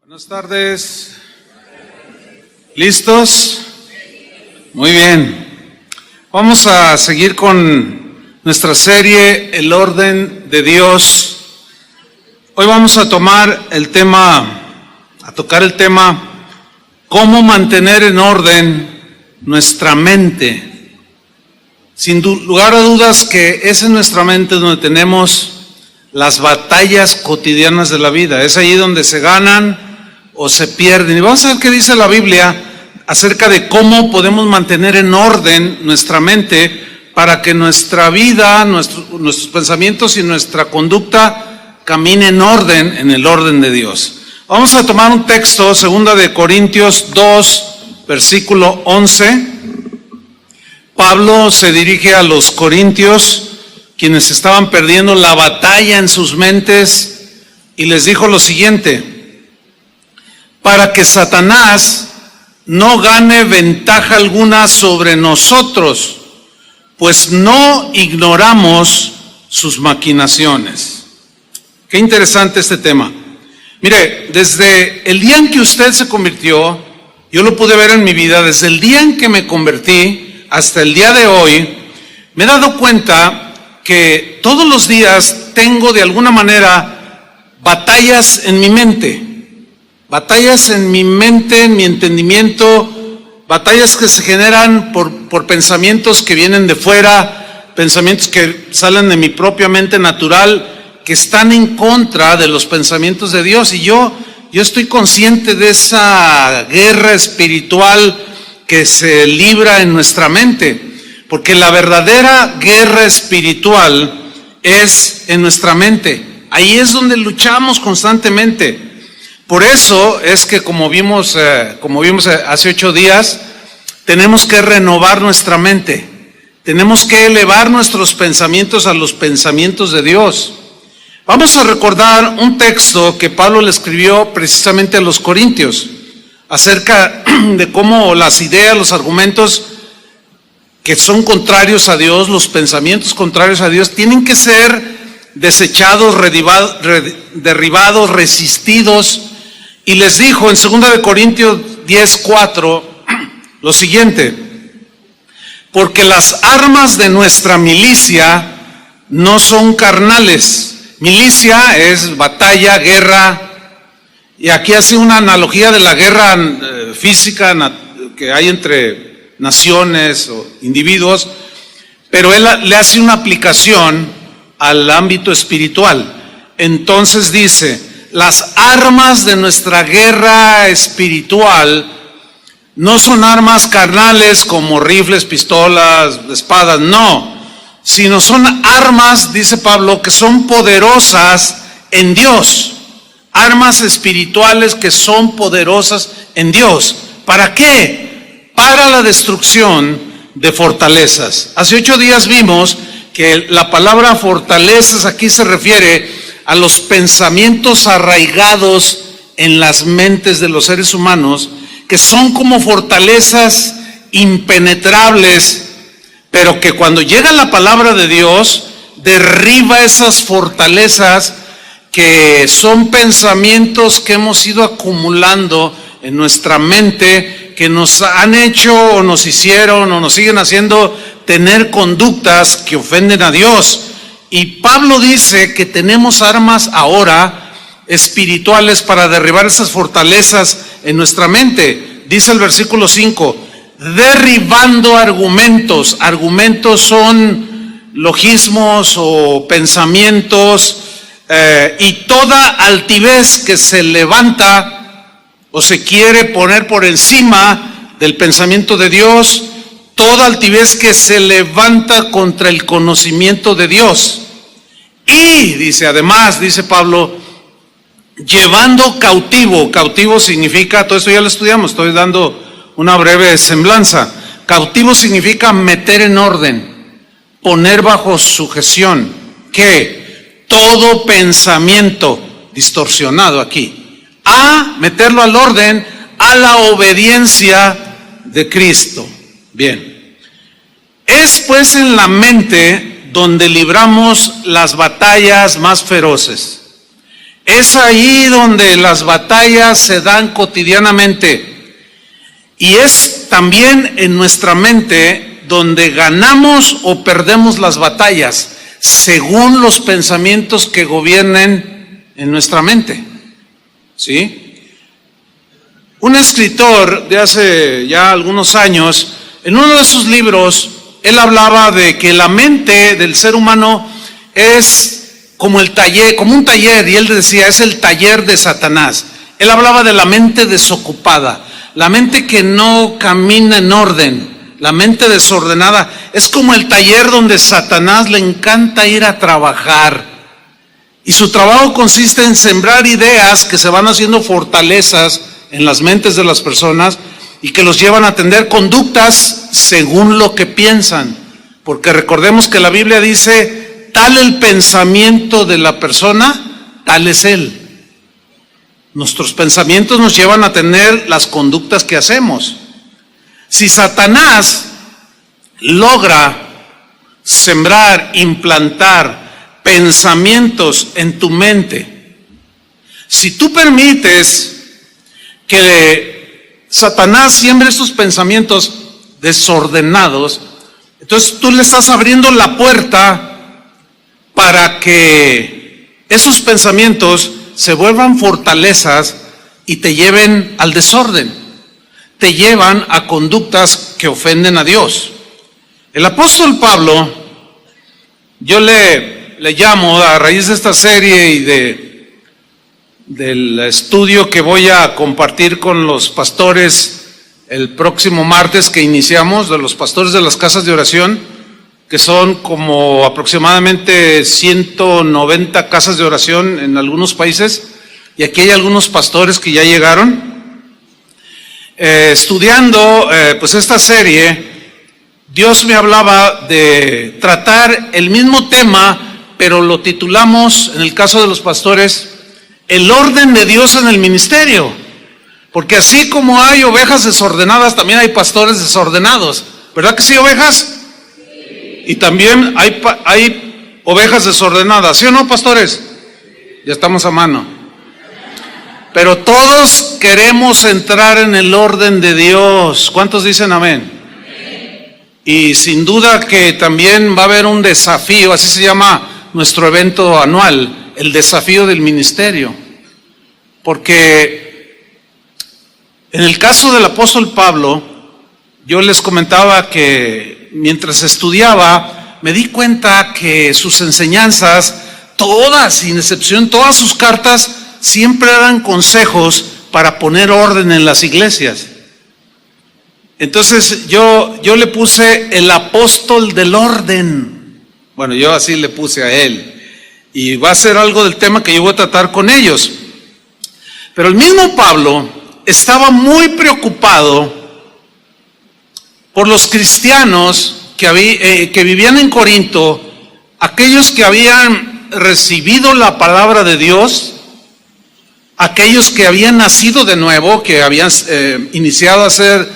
Buenas tardes. ¿Listos? Muy bien. Vamos a seguir con nuestra serie El orden de Dios. Hoy vamos a tocar el tema cómo mantener en orden nuestra mente. Sin lugar a dudas que es en nuestra mente donde tenemos las batallas cotidianas de la vida. Es ahí donde se ganan o se pierden. Y vamos a ver qué dice la Biblia acerca de cómo podemos mantener en orden nuestra mente para que nuestra vida, nuestros pensamientos y nuestra conducta camine en orden, en el orden de Dios. Vamos a tomar un texto, 2 de Corintios 2, versículo 11. Pablo se dirige a los corintios, quienes estaban perdiendo la batalla en sus mentes, y les dijo lo siguiente: para que Satanás no gane ventaja alguna sobre nosotros, pues no ignoramos sus maquinaciones. Qué interesante este tema. Mire, desde el día en que usted se convirtió, yo lo pude ver en mi vida, desde el día en que me convertí hasta el día de hoy, me he dado cuenta que todos los días tengo de alguna manera batallas en mi mente. Batallas en mi mente, en mi entendimiento, batallas que se generan por pensamientos que vienen de fuera, pensamientos que salen de mi propia mente natural, que están en contra de los pensamientos de Dios. Y yo estoy consciente de esa guerra espiritual que se libra en nuestra mente, porque la verdadera guerra espiritual es en nuestra mente. Ahí es donde luchamos constantemente. Por eso es que como vimos hace 8 días, tenemos que renovar nuestra mente. Tenemos que elevar nuestros pensamientos a los pensamientos de Dios. Vamos a recordar un texto que Pablo le escribió precisamente a los corintios, acerca de cómo las ideas, los argumentos que son contrarios a Dios, los pensamientos contrarios a Dios, tienen que ser desechados, derribados, resistidos. Y les dijo en 2 de Corintios 10:4 lo siguiente: porque las armas de nuestra milicia no son carnales. Milicia es batalla, guerra, y aquí hace una analogía de la guerra física que hay entre naciones o individuos, pero él le hace una aplicación al ámbito espiritual. Entonces dice: las armas de nuestra guerra espiritual no son armas carnales como rifles, pistolas, espadas, no, sino son armas, dice Pablo, que son poderosas en Dios, armas espirituales que son poderosas en Dios. ¿Para qué? Para la destrucción de fortalezas. Hace 8 días vimos que la palabra fortalezas aquí se refiere a los pensamientos arraigados en las mentes de los seres humanos, que son como fortalezas impenetrables, pero que cuando llega la palabra de Dios, derriba esas fortalezas, que son pensamientos que hemos ido acumulando en nuestra mente, que nos han hecho o nos hicieron o nos siguen haciendo tener conductas que ofenden a Dios. Y Pablo dice que tenemos armas ahora espirituales para derribar esas fortalezas en nuestra mente. Dice el versículo 5, derribando argumentos. Argumentos son logismos o pensamientos, y toda altivez que se levanta o se quiere poner por encima del pensamiento de Dios, toda altivez que se levanta contra el conocimiento de Dios. Y dice, además, dice Pablo, llevando cautivo significa, todo esto ya lo estudiamos, estoy dando una breve semblanza. Cautivo significa meter en orden, poner bajo sujeción, que todo pensamiento distorsionado aquí, a meterlo al orden, a la obediencia de Cristo. Bien, es pues en la mente donde libramos las batallas más feroces. Es ahí donde las batallas se dan cotidianamente. Y es también en nuestra mente donde ganamos o perdemos las batallas, según los pensamientos que gobiernen en nuestra mente. ¿Sí? Un escritor de hace ya algunos años, en uno de sus libros, él hablaba de que la mente del ser humano es como el taller, como un taller, y él decía, es el taller de Satanás. Él hablaba de la mente desocupada, la mente que no camina en orden, la mente desordenada. Es como el taller donde Satanás le encanta ir a trabajar. Y su trabajo consiste en sembrar ideas que se van haciendo fortalezas en las mentes de las personas y que los llevan a tener conductas según lo que piensan. Porque recordemos que la Biblia dice, tal el pensamiento de la persona, tal es él. Nuestros pensamientos nos llevan a tener las conductas que hacemos. Si Satanás logra sembrar, implantar pensamientos en tu mente, si tú permites que Satanás siembre esos pensamientos desordenados, entonces tú le estás abriendo la puerta para que esos pensamientos se vuelvan fortalezas y te lleven al desorden, te llevan a conductas que ofenden a Dios. El apóstol Pablo, yo le llamo, a raíz de esta serie y del estudio que voy a compartir con los pastores el próximo martes que iniciamos, de los pastores de las casas de oración, que son como aproximadamente 190 casas de oración en algunos países, y aquí hay algunos pastores que ya llegaron. Estudiando pues esta serie, Dios me hablaba de tratar el mismo tema, pero lo titulamos, en el caso de los pastores, el orden de Dios en el ministerio. Porque así como hay ovejas desordenadas, también hay pastores desordenados. ¿Verdad que sí, ovejas? Y también hay ovejas desordenadas, ¿sí o no, pastores? Ya estamos a mano. Pero todos queremos entrar en el orden de Dios. ¿Cuántos dicen amén? Y sin duda que también va a haber un desafío, así se llama nuestro evento anual, el desafío del ministerio. Porque en el caso del apóstol Pablo, yo les comentaba que mientras estudiaba, me di cuenta que sus enseñanzas, todas, sin excepción, todas sus cartas, siempre eran consejos para poner orden en las iglesias. Entonces yo le puse el apóstol del orden. Bueno, yo así le puse a él. Y va a ser algo del tema que yo voy a tratar con ellos. Pero el mismo Pablo estaba muy preocupado por los cristianos que vivían en Corinto, aquellos que habían recibido la palabra de Dios, aquellos que habían nacido de nuevo, que habían iniciado a ser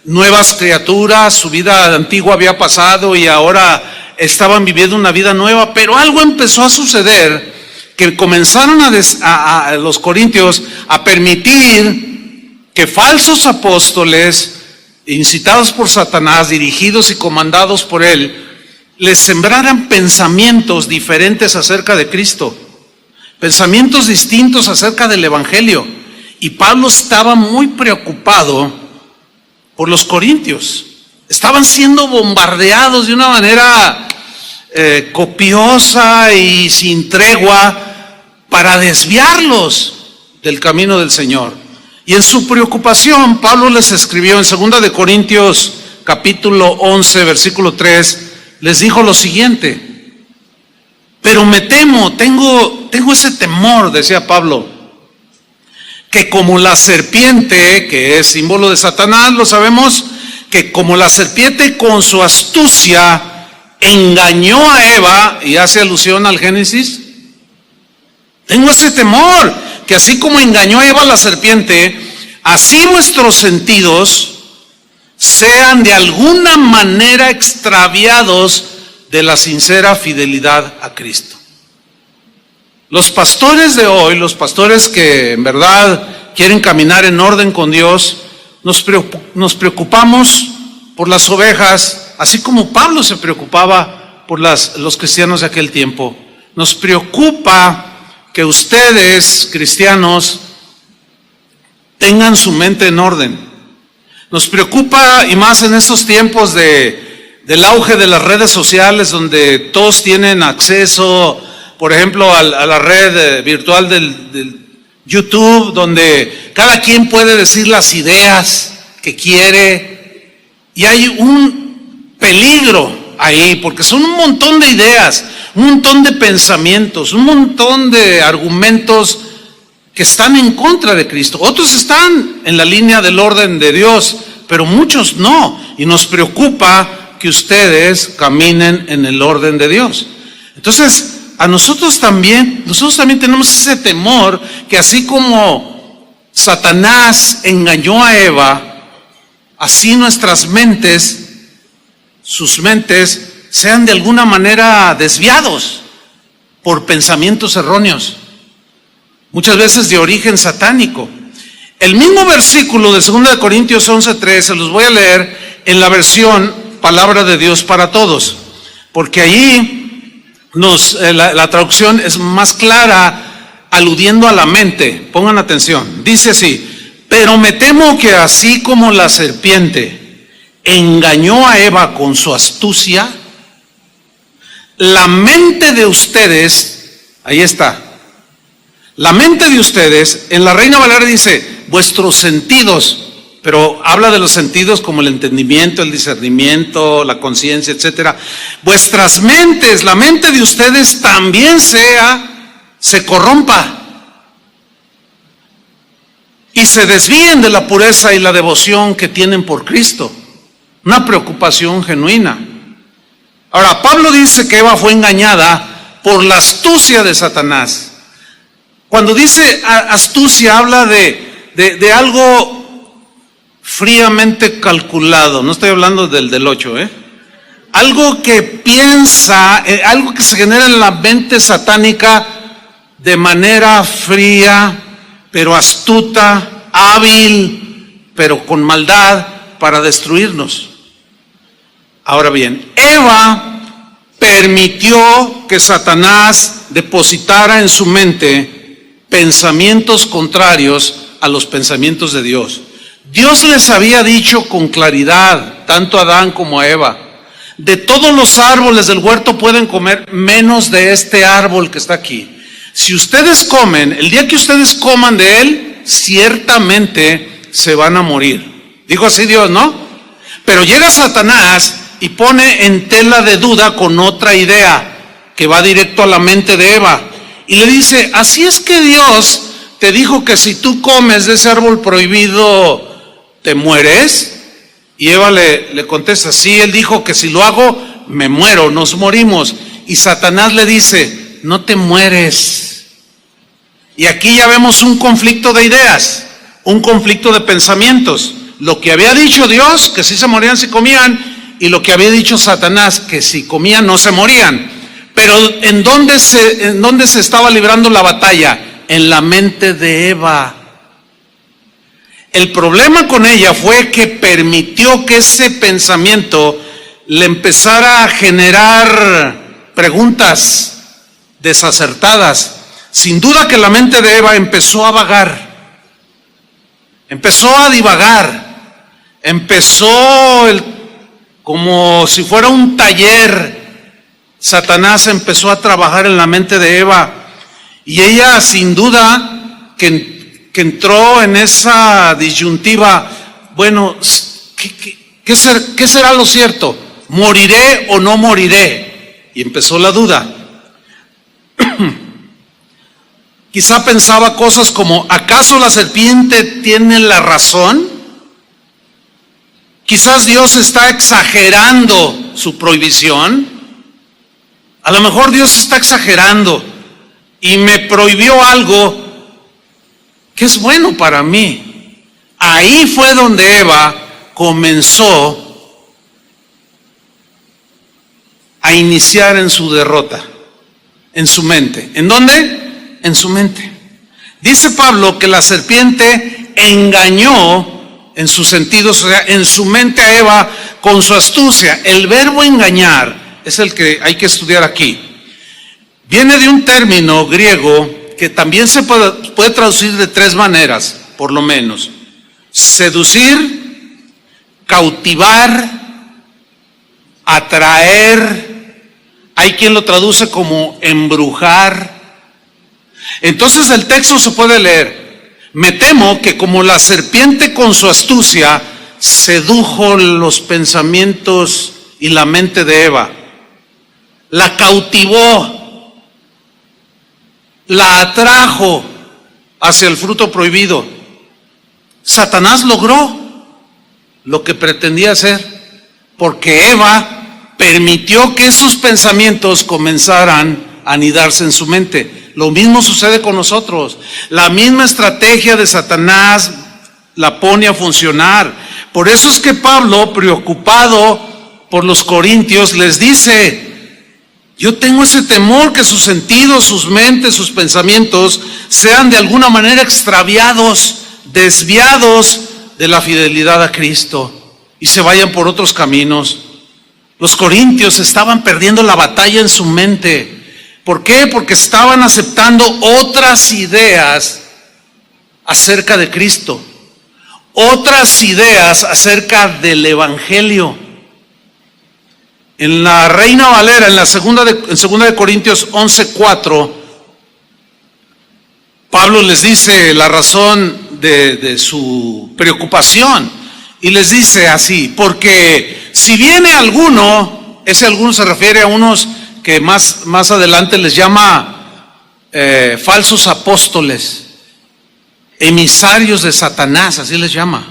nuevas criaturas, su vida antigua había pasado y ahora estaban viviendo una vida nueva, pero algo empezó a suceder, que comenzaron a los corintios a permitir que falsos apóstoles, incitados por Satanás, dirigidos y comandados por él, les sembraran pensamientos diferentes acerca de Cristo, pensamientos distintos acerca del Evangelio. Y Pablo estaba muy preocupado por los corintios. Estaban siendo bombardeados de una manera copiosa y sin tregua para desviarlos del camino del Señor. Y en su preocupación, Pablo les escribió en 2 de Corintios capítulo 11, versículo 3, les dijo lo siguiente: pero me temo, tengo ese temor, decía Pablo, que como la serpiente, que es símbolo de Satanás, lo sabemos, que como la serpiente con su astucia engañó a Eva, y hace alusión al Génesis. Tengo ese temor, que así como engañó a Eva la serpiente, así nuestros sentidos sean de alguna manera extraviados de la sincera fidelidad a Cristo. Los pastores de hoy, los pastores que en verdad quieren caminar en orden con Dios, nos preocupamos por las ovejas, así como Pablo se preocupaba por los cristianos de aquel tiempo. Nos preocupa que ustedes, cristianos, tengan su mente en orden. Nos preocupa, y más en estos tiempos del auge de las redes sociales, donde todos tienen acceso, por ejemplo, a la red virtual del YouTube, donde cada quien puede decir las ideas que quiere, y hay un peligro ahí, porque son un montón de ideas, un montón de pensamientos, un montón de argumentos que están en contra de Cristo. Otros están en la línea del orden de Dios, pero muchos no, y nos preocupa que ustedes caminen en el orden de Dios. Entonces, nosotros también tenemos ese temor que así como Satanás engañó a Eva, así nuestras mentes, sus mentes, sean de alguna manera desviados por pensamientos erróneos, muchas veces de origen satánico. El mismo versículo de 2 Corintios 11:3, se los voy a leer en la versión Palabra de Dios para Todos, porque ahí la traducción es más clara, aludiendo a la mente. Pongan atención, dice así: pero me temo que así como la serpiente engañó a Eva con su astucia, la mente de ustedes, ahí está, la mente de ustedes, en la Reina Valera dice, vuestros sentidos, pero habla de los sentidos como el entendimiento, el discernimiento, la conciencia, etcétera. Vuestras mentes, la mente de ustedes también se corrompa y se desvíen de la pureza y la devoción que tienen por Cristo. Una preocupación genuina. Ahora, Pablo dice que Eva fue engañada por la astucia de Satanás. Cuando dice astucia, habla de algo fríamente calculado. No estoy hablando del 8, algo que piensa, algo que se genera en la mente satánica de manera fría, pero astuta, hábil, pero con maldad para destruirnos. Ahora bien, Eva permitió que Satanás depositara en su mente pensamientos contrarios a los pensamientos de Dios. Dios les había dicho con claridad, tanto a Adán como a Eva, de todos los árboles del huerto pueden comer, menos de este árbol que está aquí. Si ustedes comen, el día que ustedes coman de él, ciertamente se van a morir. Dijo así Dios, ¿no? Pero llega Satanás y pone en tela de duda con otra idea que va directo a la mente de Eva. Y le dice, así es que Dios te dijo que si tú comes de ese árbol prohibido, ¿te mueres? Y Eva le contesta, sí, él dijo que si lo hago, me muero, nos morimos. Y Satanás le dice, no te mueres. Y aquí ya vemos un conflicto de ideas, un conflicto de pensamientos. Lo que había dicho Dios, que sí se morían si comían, y lo que había dicho Satanás, que si comían no se morían. Pero ¿en dónde se estaba librando la batalla? En la mente de Eva. El problema con ella fue que permitió que ese pensamiento le empezara a generar preguntas desacertadas. Sin duda que la mente de Eva empezó a vagar, empezó a divagar, empezó como si fuera un taller. Satanás empezó a trabajar en la mente de Eva y ella sin duda que entró en esa disyuntiva, bueno, ¿qué será lo cierto? ¿Moriré o no moriré? Y empezó la duda. Quizá pensaba cosas como, ¿acaso la serpiente tiene la razón? Quizás Dios está exagerando su prohibición. A lo mejor Dios está exagerando y me prohibió algo que es bueno para mí. Ahí fue donde Eva comenzó a iniciar en su derrota, en su mente. ¿En dónde? en su mente. Dice Pablo que la serpiente engañó en sus sentidos, o sea, en su mente a Eva con su astucia. El verbo engañar es el que hay que estudiar aquí. Viene de un término griego que también se puede traducir de tres maneras, por lo menos. Seducir, cautivar, atraer. Hay quien lo traduce como embrujar. Entonces el texto se puede leer: me temo que como la serpiente con su astucia sedujo los pensamientos y la mente de Eva, la cautivó, la atrajo hacia el fruto prohibido, Satanás logró lo que pretendía hacer, porque Eva permitió que esos pensamientos comenzaran a anidarse en su mente. Lo mismo sucede con nosotros. La misma estrategia de Satanás la pone a funcionar. Por eso es que Pablo, preocupado por los corintios, les dice: yo tengo ese temor que sus sentidos, sus mentes, sus pensamientos sean de alguna manera extraviados, desviados de la fidelidad a Cristo y se vayan por otros caminos. Los corintios estaban perdiendo la batalla en su mente. ¿Por qué? Porque estaban aceptando otras ideas acerca de Cristo, otras ideas acerca del Evangelio. En la Reina Valera, en segunda de Corintios 11:4, Pablo les dice la razón de su preocupación, y les dice así: porque si viene alguno, ese alguno se refiere a unos que más adelante les llama falsos apóstoles, emisarios de Satanás, así les llama,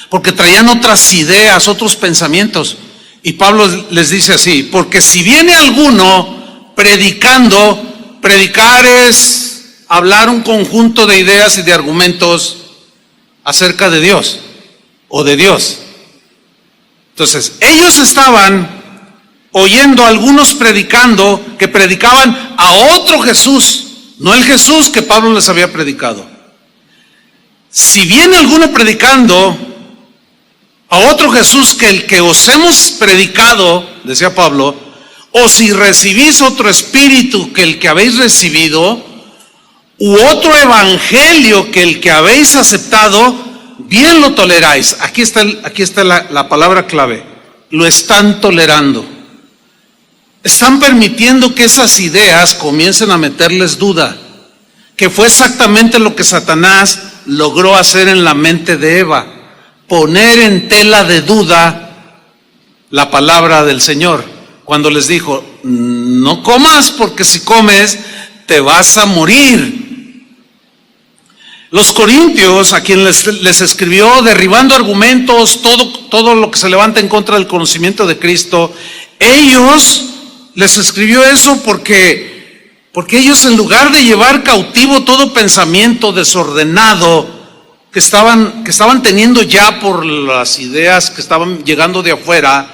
porque traían otras ideas, otros pensamientos. Y Pablo les dice así: porque si viene alguno predicando, predicar es hablar un conjunto de ideas y de argumentos acerca de Dios o de Dios. Entonces, ellos estaban oyendo a algunos predicando, que predicaban a otro Jesús, no el Jesús que Pablo les había predicado. Si viene alguno predicando a otro Jesús que el que os hemos predicado, decía Pablo, o si recibís otro espíritu que el que habéis recibido, u otro evangelio que el que habéis aceptado, bien lo toleráis. Aquí está la palabra clave: lo están tolerando. Están permitiendo que esas ideas comiencen a meterles duda, que fue exactamente lo que Satanás logró hacer en la mente de Eva: poner en tela de duda la palabra del Señor, cuando les dijo: no comas, porque si comes te vas a morir. Los corintios, a quienes les escribió derribando argumentos, todo lo que se levanta en contra del conocimiento de Cristo, ellos les escribió eso porque ellos, en lugar de llevar cautivo todo pensamiento desordenado que estaban teniendo ya por las ideas que estaban llegando de afuera,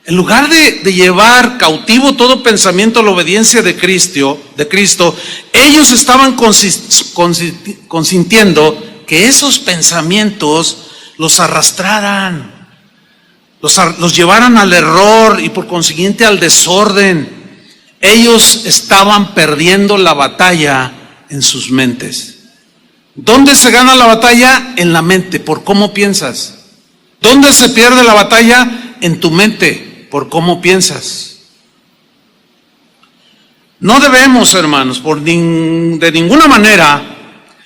en lugar de llevar cautivo todo pensamiento a la obediencia de Cristo, ellos estaban consintiendo que esos pensamientos los arrastraran, los llevaran al error y por consiguiente al desorden. Ellos estaban perdiendo la batalla en sus mentes. ¿Dónde se gana la batalla? En la mente, por cómo piensas. ¿Dónde se pierde la batalla? En tu mente, por cómo piensas. No debemos, hermanos, de ninguna manera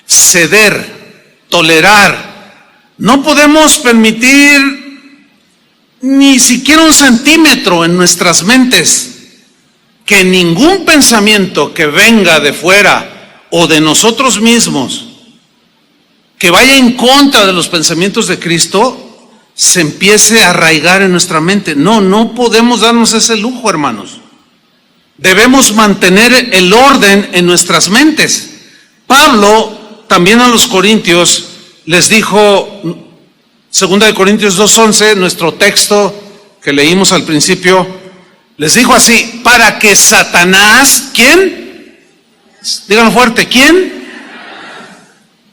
ceder, tolerar. No podemos permitir ni siquiera un centímetro en nuestras mentes que ningún pensamiento que venga de fuera o de nosotros mismos, que vaya en contra de los pensamientos de Cristo, se empiece a arraigar en nuestra mente. No podemos darnos ese lujo, hermanos. Debemos mantener el orden en nuestras mentes. Pablo también a los corintios les dijo, 2 de Corintios 2:11, nuestro texto que leímos al principio, les dijo así: para que Satanás, ¿quién? Díganlo fuerte, ¿quién?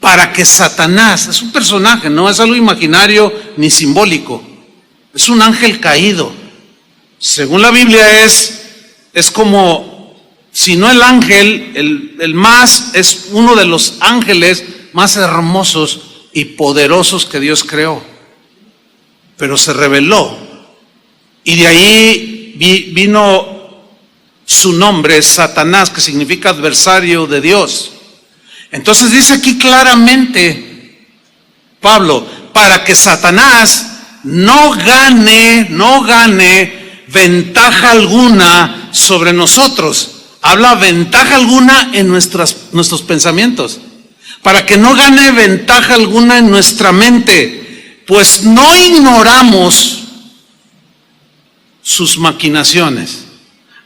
Para que Satanás, es un personaje, no es algo imaginario ni simbólico, es un ángel caído. Según la Biblia es como, si no el ángel, el más, es uno de los ángeles más hermosos y poderosos que Dios creó. Pero se rebeló y de ahí vino su nombre, Satanás, que significa adversario de Dios. Entonces dice aquí claramente Pablo, para que Satanás no gane ventaja alguna sobre nosotros. Habla ventaja alguna en nuestros pensamientos. Para que no gane ventaja alguna en nuestra mente, pues no ignoramos sus maquinaciones.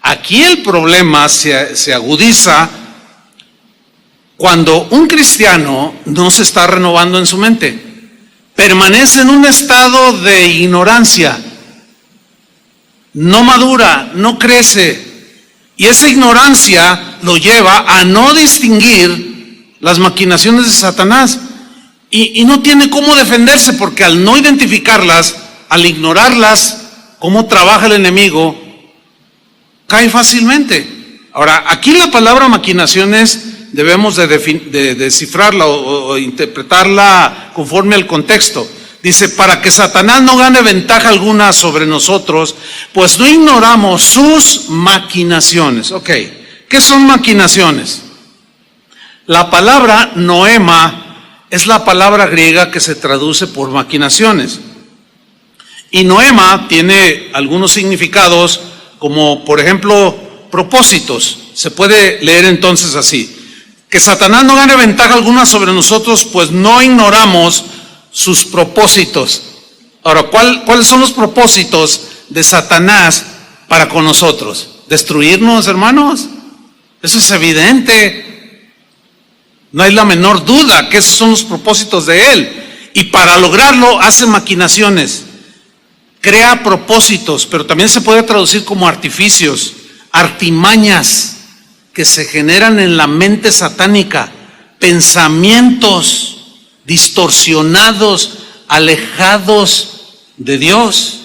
Aquí el problema se agudiza cuando un cristiano no se está renovando en su mente, permanece en un estado de ignorancia, no madura, no crece, y esa ignorancia lo lleva a no distinguir las maquinaciones de Satanás y no tiene cómo defenderse, porque al no identificarlas, al ignorarlas, cómo trabaja el enemigo, cae fácilmente. Ahora, aquí la palabra maquinaciones debemos de descifrarla o interpretarla conforme al contexto. Dice, para que Satanás no gane ventaja alguna sobre nosotros, pues no ignoramos sus maquinaciones. Ok, ¿qué son maquinaciones? La palabra noema es la palabra griega que se traduce por maquinaciones. Y noema tiene algunos significados, como por ejemplo, propósitos. Se puede leer entonces así: que Satanás no gane ventaja alguna sobre nosotros, pues no ignoramos sus propósitos. Ahora, ¿cuáles son los propósitos de Satanás para con nosotros? ¿Destruirnos, hermanos? Eso es evidente. No hay la menor duda que esos son los propósitos de él. Y para lograrlo hace maquinaciones, crea propósitos, pero también se puede traducir como artificios, artimañas que se generan en la mente satánica, pensamientos distorsionados, alejados de Dios.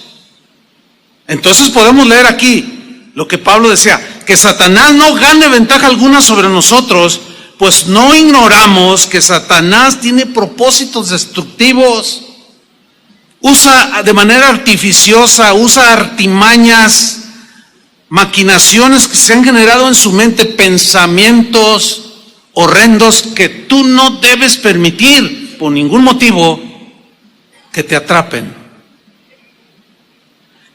Entonces podemos leer aquí lo que Pablo decía, que Satanás no gane ventaja alguna sobre nosotros, pues no ignoramos que Satanás tiene propósitos destructivos, usa de manera artificiosa, usa artimañas, maquinaciones que se han generado en su mente, pensamientos horrendos que tú no debes permitir por ningún motivo que te atrapen.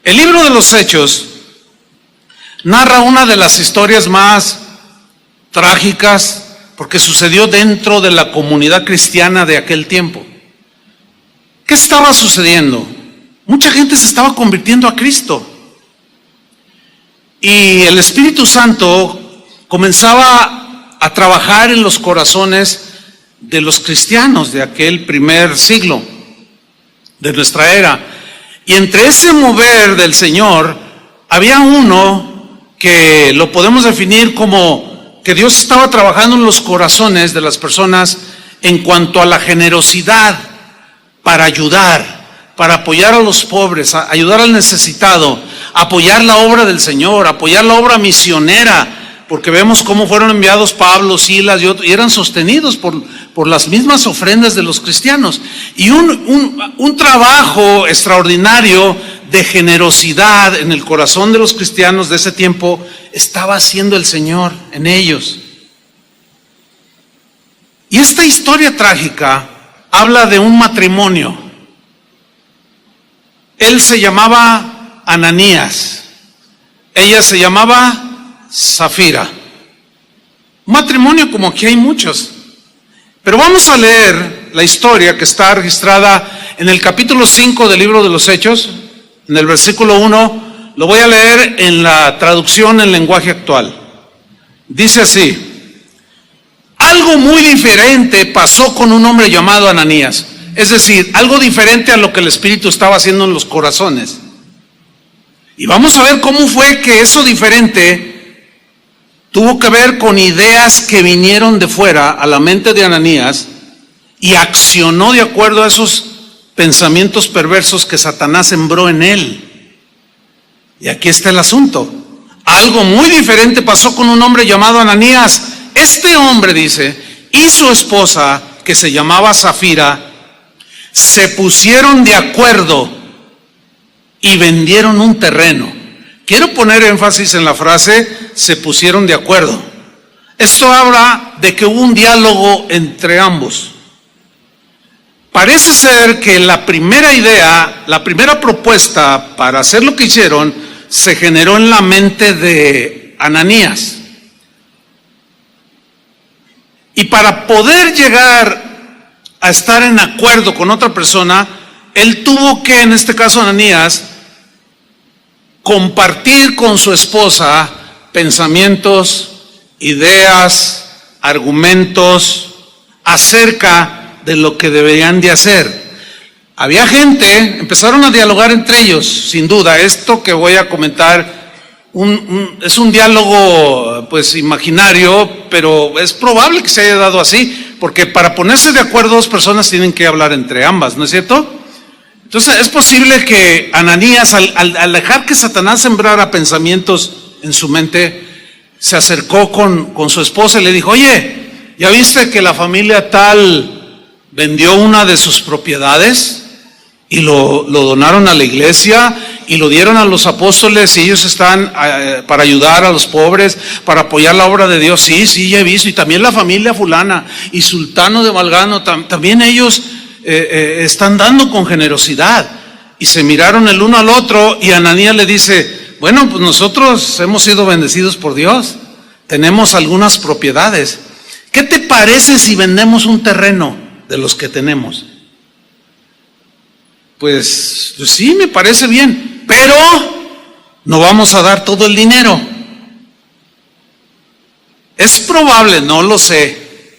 El libro de los Hechos narra una de las historias más trágicas porque sucedió dentro de la comunidad cristiana de aquel tiempo. ¿Qué estaba sucediendo? Mucha gente se estaba convirtiendo a Cristo. Y el Espíritu Santo comenzaba a trabajar en los corazones de los cristianos de aquel primer siglo de nuestra era. Y entre ese mover del Señor había uno que lo podemos definir como que Dios estaba trabajando en los corazones de las personas en cuanto a la generosidad para ayudar, para apoyar a los pobres, ayudar al necesitado, apoyar la obra del Señor, apoyar la obra misionera, porque vemos cómo fueron enviados Pablo, Silas y otros, y eran sostenidos por las mismas ofrendas de los cristianos. Y un trabajo extraordinario de generosidad en el corazón de los cristianos de ese tiempo estaba haciendo el Señor en ellos. Y esta historia trágica habla de un matrimonio. Él se llamaba Ananías, ella se llamaba Zafira. Un matrimonio como aquí hay muchos. Pero vamos a leer la historia que está registrada en el capítulo 5 del libro de los Hechos, en el versículo 1. Lo voy a leer en la traducción en lenguaje actual. Dice así: algo muy diferente pasó con un hombre llamado Ananías. Es decir, algo diferente a lo que el Espíritu estaba haciendo en los corazones. Y vamos a ver cómo fue que eso diferente tuvo que ver con ideas que vinieron de fuera a la mente de Ananías y accionó de acuerdo a esos pensamientos perversos que Satanás sembró en él. Y aquí está el asunto. Algo muy diferente pasó con un hombre llamado Ananías. Este hombre, dice, y su esposa, que se llamaba Safira, se pusieron de acuerdo y vendieron un terreno. Quiero poner énfasis en la frase, se pusieron de acuerdo. Esto habla de que hubo un diálogo entre ambos. Parece ser que la primera idea, la primera propuesta para hacer lo que hicieron, se generó en la mente de Ananías. Y para poder llegar a estar en acuerdo con otra persona, él tuvo que, en este caso Ananías, compartir con su esposa pensamientos, ideas, argumentos acerca de lo que deberían de hacer. Había gente, empezaron a dialogar entre ellos, sin duda. Esto que voy a comentar es un diálogo pues imaginario, pero es probable que se haya dado así, porque para ponerse de acuerdo dos personas tienen que hablar entre ambas, ¿no es cierto? Entonces es posible que Ananías, al dejar que Satanás sembrara pensamientos en su mente, se acercó con su esposa y le dijo: oye, ¿ya viste que la familia tal vendió una de sus propiedades y lo donaron a la iglesia y lo dieron a los apóstoles y ellos están para ayudar a los pobres, para apoyar la obra de Dios? Sí, ya he visto. Y también la familia fulana y Sultano de Malgano, también ellos están dando con generosidad. Y se miraron el uno al otro y Ananías le dice: bueno, pues nosotros hemos sido bendecidos por Dios, tenemos algunas propiedades. ¿Qué te parece si vendemos un terreno de los que tenemos? Pues sí, me parece bien, pero no vamos a dar todo el dinero. Es probable, no lo sé,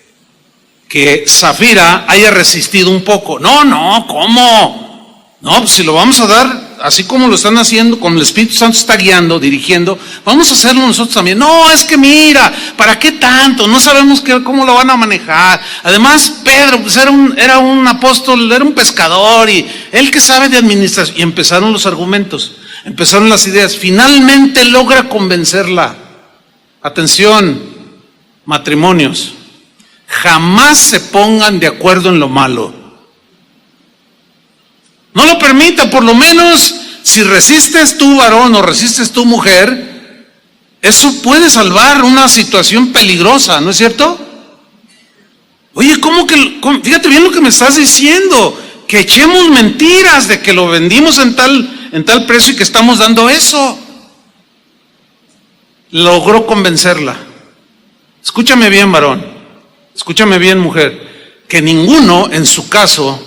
que Safira haya resistido un poco. No, ¿cómo? No, pues si lo vamos a dar así como lo están haciendo, como el Espíritu Santo está guiando, dirigiendo, vamos a hacerlo nosotros también. No, es que mira, ¿para qué tanto? No sabemos cómo lo van a manejar. Además, Pedro pues era un apóstol, era un pescador, y él que sabe de administración. Y empezaron los argumentos, empezaron las ideas. Finalmente logra convencerla. Atención, matrimonios, jamás se pongan de acuerdo en lo malo. No lo permita. Por lo menos si resistes tú, varón, o resistes tú, mujer, eso puede salvar una situación peligrosa, ¿no es cierto? Oye, fíjate bien lo que me estás diciendo, que echemos mentiras de que lo vendimos en tal precio y que estamos dando eso. Logró convencerla. Escúchame bien, varón, escúchame bien, mujer, que ninguno en su caso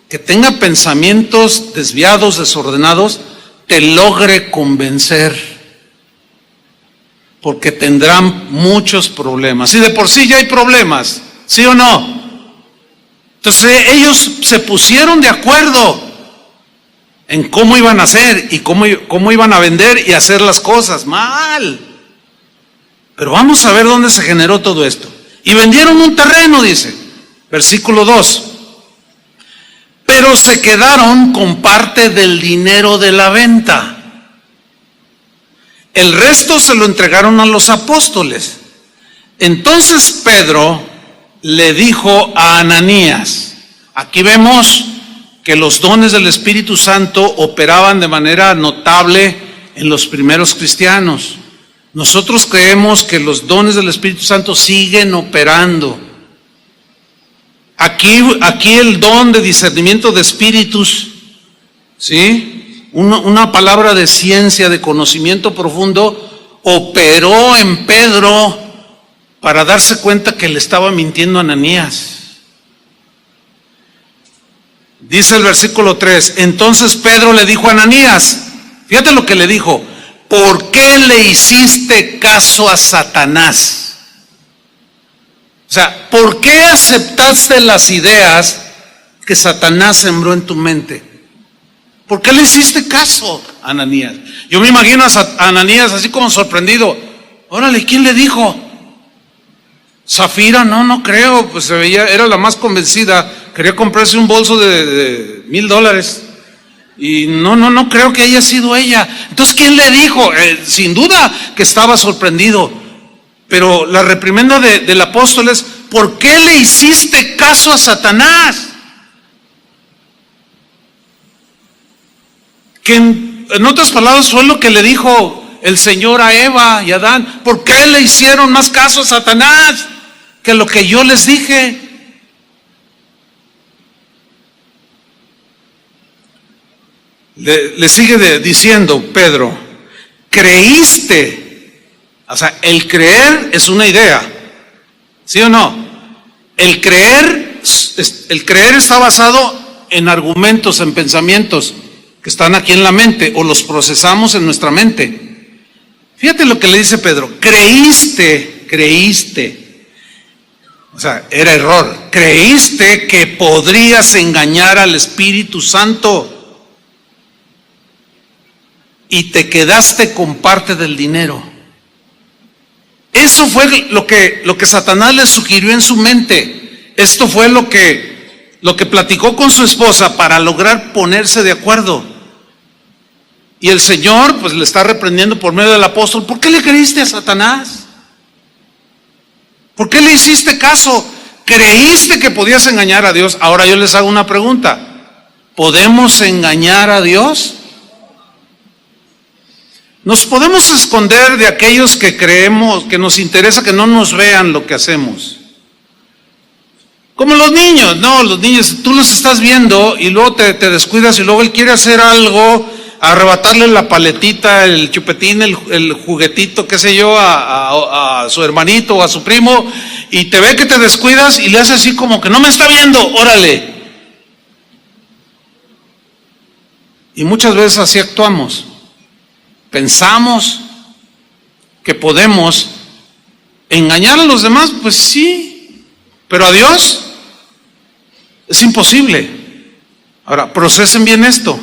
que tenga pensamientos desviados, desordenados, te logre convencer, porque tendrán muchos problemas. Y de por sí ya hay problemas, ¿sí o no? Entonces ellos se pusieron de acuerdo en cómo iban a hacer y cómo iban a vender y hacer las cosas mal. Pero vamos a ver dónde se generó todo esto. Y vendieron un terreno, dice, versículo 2. Pero se quedaron con parte del dinero de la venta. El resto se lo entregaron a los apóstoles. Entonces Pedro le dijo a Ananías, aquí vemos que los dones del Espíritu Santo operaban de manera notable en los primeros cristianos. Nosotros creemos que los dones del Espíritu Santo siguen operando. Aquí el don de discernimiento de espíritus, ¿sí? Una palabra de ciencia, de conocimiento profundo, operó en Pedro para darse cuenta que le estaba mintiendo a Ananías. Dice el versículo 3, entonces Pedro le dijo a Ananías, fíjate lo que le dijo: ¿por qué le hiciste caso a Satanás? O sea, ¿por qué aceptaste las ideas que Satanás sembró en tu mente? ¿Por qué le hiciste caso, Ananías? Yo me imagino a Ananías así como sorprendido. Órale, ¿quién le dijo? Zafira, no creo, pues se veía, era la más convencida, quería comprarse un bolso de $1,000 y no creo que haya sido ella. Entonces, ¿quién le dijo? Sin duda que estaba sorprendido, pero la reprimenda del apóstol es: ¿por qué le hiciste caso a Satanás? Que en otras palabras fue lo que le dijo el Señor a Eva y a Adán: ¿por qué le hicieron más caso a Satanás que lo que yo les dije? Le sigue diciendo Pedro: creíste. O sea, el creer es una idea, ¿sí o no? El creer está basado en argumentos, en pensamientos que están aquí en la mente, o los procesamos en nuestra mente. Fíjate lo que le dice Pedro: creíste. O sea, era error. Creíste que podrías engañar al Espíritu Santo y te quedaste con parte del dinero. Eso fue lo que Satanás le sugirió en su mente. Esto fue lo que platicó con su esposa para lograr ponerse de acuerdo. Y el Señor pues le está reprendiendo por medio del apóstol: ¿por qué le creíste a Satanás? ¿Por qué le hiciste caso? ¿Creíste que podías engañar a Dios? Ahora yo les hago una pregunta: ¿podemos engañar a Dios? Nos podemos esconder de aquellos que creemos, que nos interesa que no nos vean lo que hacemos. Como los niños, los niños, tú los estás viendo y luego te descuidas y luego él quiere hacer algo, arrebatarle la paletita, el chupetín, el juguetito, qué sé yo, a su hermanito o a su primo, y te ve que te descuidas y le hace así como que no me está viendo, órale. Y muchas veces así actuamos. Pensamos que podemos engañar a los demás, pues sí, pero a Dios es imposible. Ahora, procesen bien esto: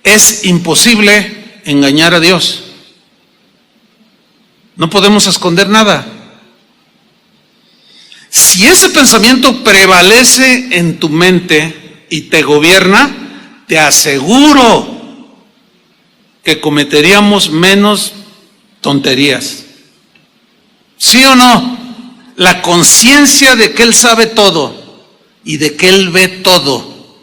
es imposible engañar a Dios. No podemos esconder nada. Si ese pensamiento prevalece en tu mente y te gobierna, te aseguro que cometeríamos menos tonterías. ¿Sí o no? La conciencia de que Él sabe todo y de que Él ve todo.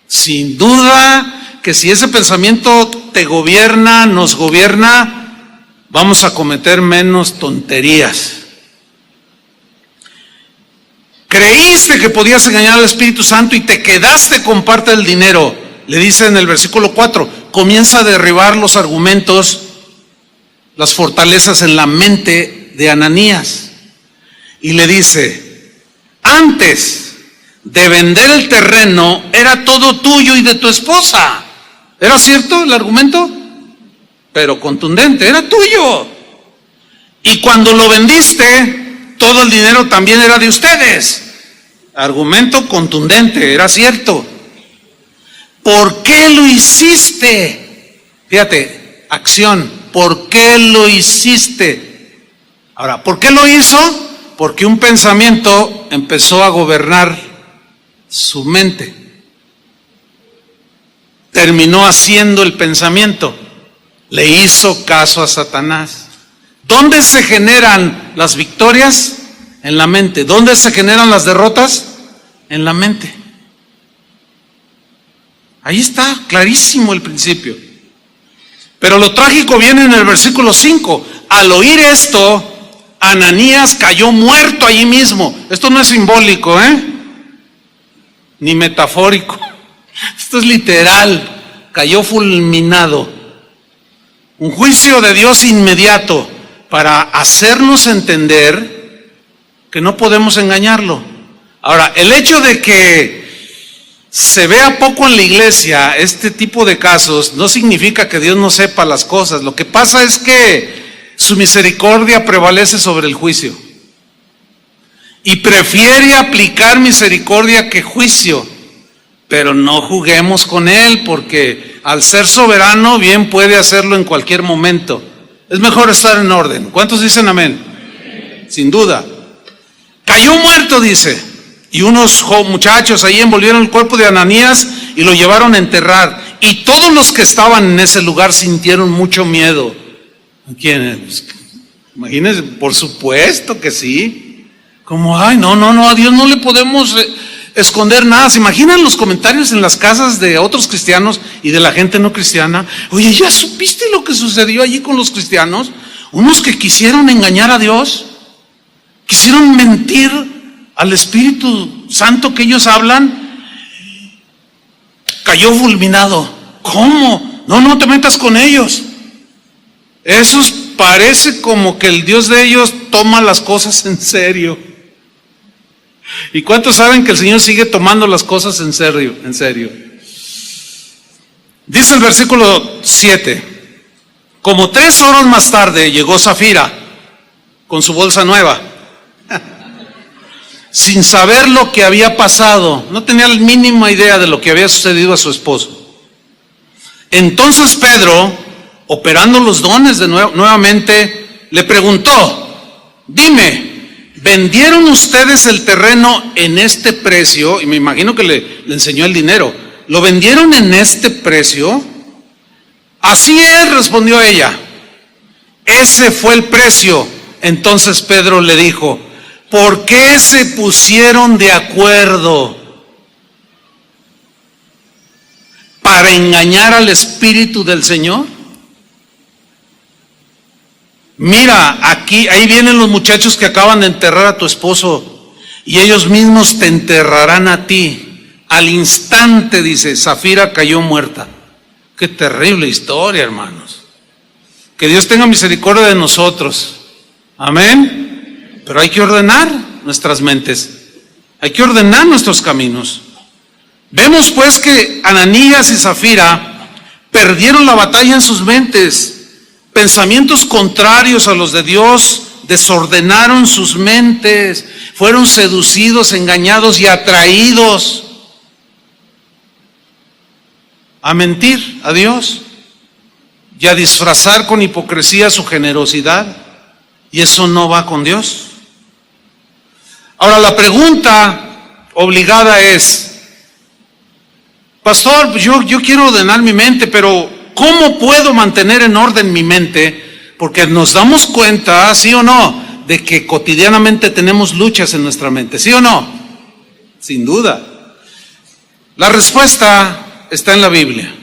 Sin duda que si ese pensamiento te gobierna, nos gobierna, vamos a cometer menos tonterías. Creíste que podías engañar al Espíritu Santo y te quedaste con parte del dinero. Le dice en el versículo 4, comienza a derribar los argumentos, las fortalezas en la mente de Ananías. Y le dice: antes de vender el terreno era todo tuyo y de tu esposa. ¿Era cierto el argumento? Pero contundente, era tuyo. Y cuando lo vendiste, todo el dinero también era de ustedes. Argumento contundente, era cierto. ¿Por qué lo hiciste? Fíjate, acción. ¿Por qué lo hiciste? Ahora, ¿por qué lo hizo? Porque un pensamiento empezó a gobernar su mente. Terminó haciendo el pensamiento. Le hizo caso a Satanás. ¿Dónde se generan las victorias? En la mente. ¿Dónde se generan las derrotas? En la mente. Ahí está, clarísimo el principio. Pero lo trágico viene en el versículo 5. Al oír esto, Ananías cayó muerto allí mismo. Esto no es simbólico, ni metafórico. Esto es literal. Cayó fulminado. Un juicio de Dios inmediato para hacernos entender que no podemos engañarlo. Ahora, el hecho de que se vea poco en la iglesia este tipo de casos no significa que Dios no sepa las cosas. Lo que pasa es que su misericordia prevalece sobre el juicio y prefiere aplicar misericordia que juicio. Pero no juguemos con Él, porque al ser soberano bien puede hacerlo en cualquier momento. Es mejor estar en orden. ¿Cuántos dicen amén? Sin duda. Cayó muerto, dice. Y unos muchachos ahí envolvieron el cuerpo de Ananías y lo llevaron a enterrar. Y todos los que estaban en ese lugar sintieron mucho miedo. ¿Quién? Pues, imagínense, por supuesto que sí. Como, ay, no, a Dios no le podemos esconder nada. ¿Se imaginan los comentarios en las casas de otros cristianos y de la gente no cristiana? Oye, ¿ya supiste lo que sucedió allí con los cristianos? Unos que quisieron engañar a Dios, quisieron mentir al Espíritu Santo que ellos hablan, cayó fulminado. ¿Cómo? No te metas con ellos. Esos parece como que el Dios de ellos toma las cosas en serio. ¿Y cuántos saben que el Señor sigue tomando las cosas en serio? En serio. Dice el versículo 7, como 3 horas más tarde llegó Safira con su bolsa nueva, sin saber lo que había pasado. No tenía la mínima idea de lo que había sucedido a su esposo. Entonces Pedro, operando los dones nuevamente, le preguntó, dime, ¿vendieron ustedes el terreno en este precio? Y me imagino que le enseñó el dinero. ¿Lo vendieron en este precio? Así es, respondió ella. Ese fue el precio. Entonces Pedro le dijo, ¿por qué se pusieron de acuerdo? ¿Para engañar al Espíritu del Señor? Mira, ahí vienen los muchachos que acaban de enterrar a tu esposo y ellos mismos te enterrarán a ti. Al instante, dice, Safira cayó muerta. Qué terrible historia, hermanos. Que Dios tenga misericordia de nosotros. Amén. Pero hay que ordenar nuestras mentes. Hay que ordenar nuestros caminos. Vemos pues que Ananías y Safira perdieron la batalla en sus mentes. Pensamientos contrarios a los de Dios desordenaron sus mentes. Fueron seducidos, engañados y atraídos a mentir a Dios y a disfrazar con hipocresía su generosidad. Y eso no va con Dios. Ahora la pregunta obligada es, pastor, pues yo quiero ordenar mi mente, pero ¿cómo puedo mantener en orden mi mente? Porque nos damos cuenta, ¿sí o no?, de que cotidianamente tenemos luchas en nuestra mente, ¿sí o no? Sin duda. La respuesta está en la Biblia.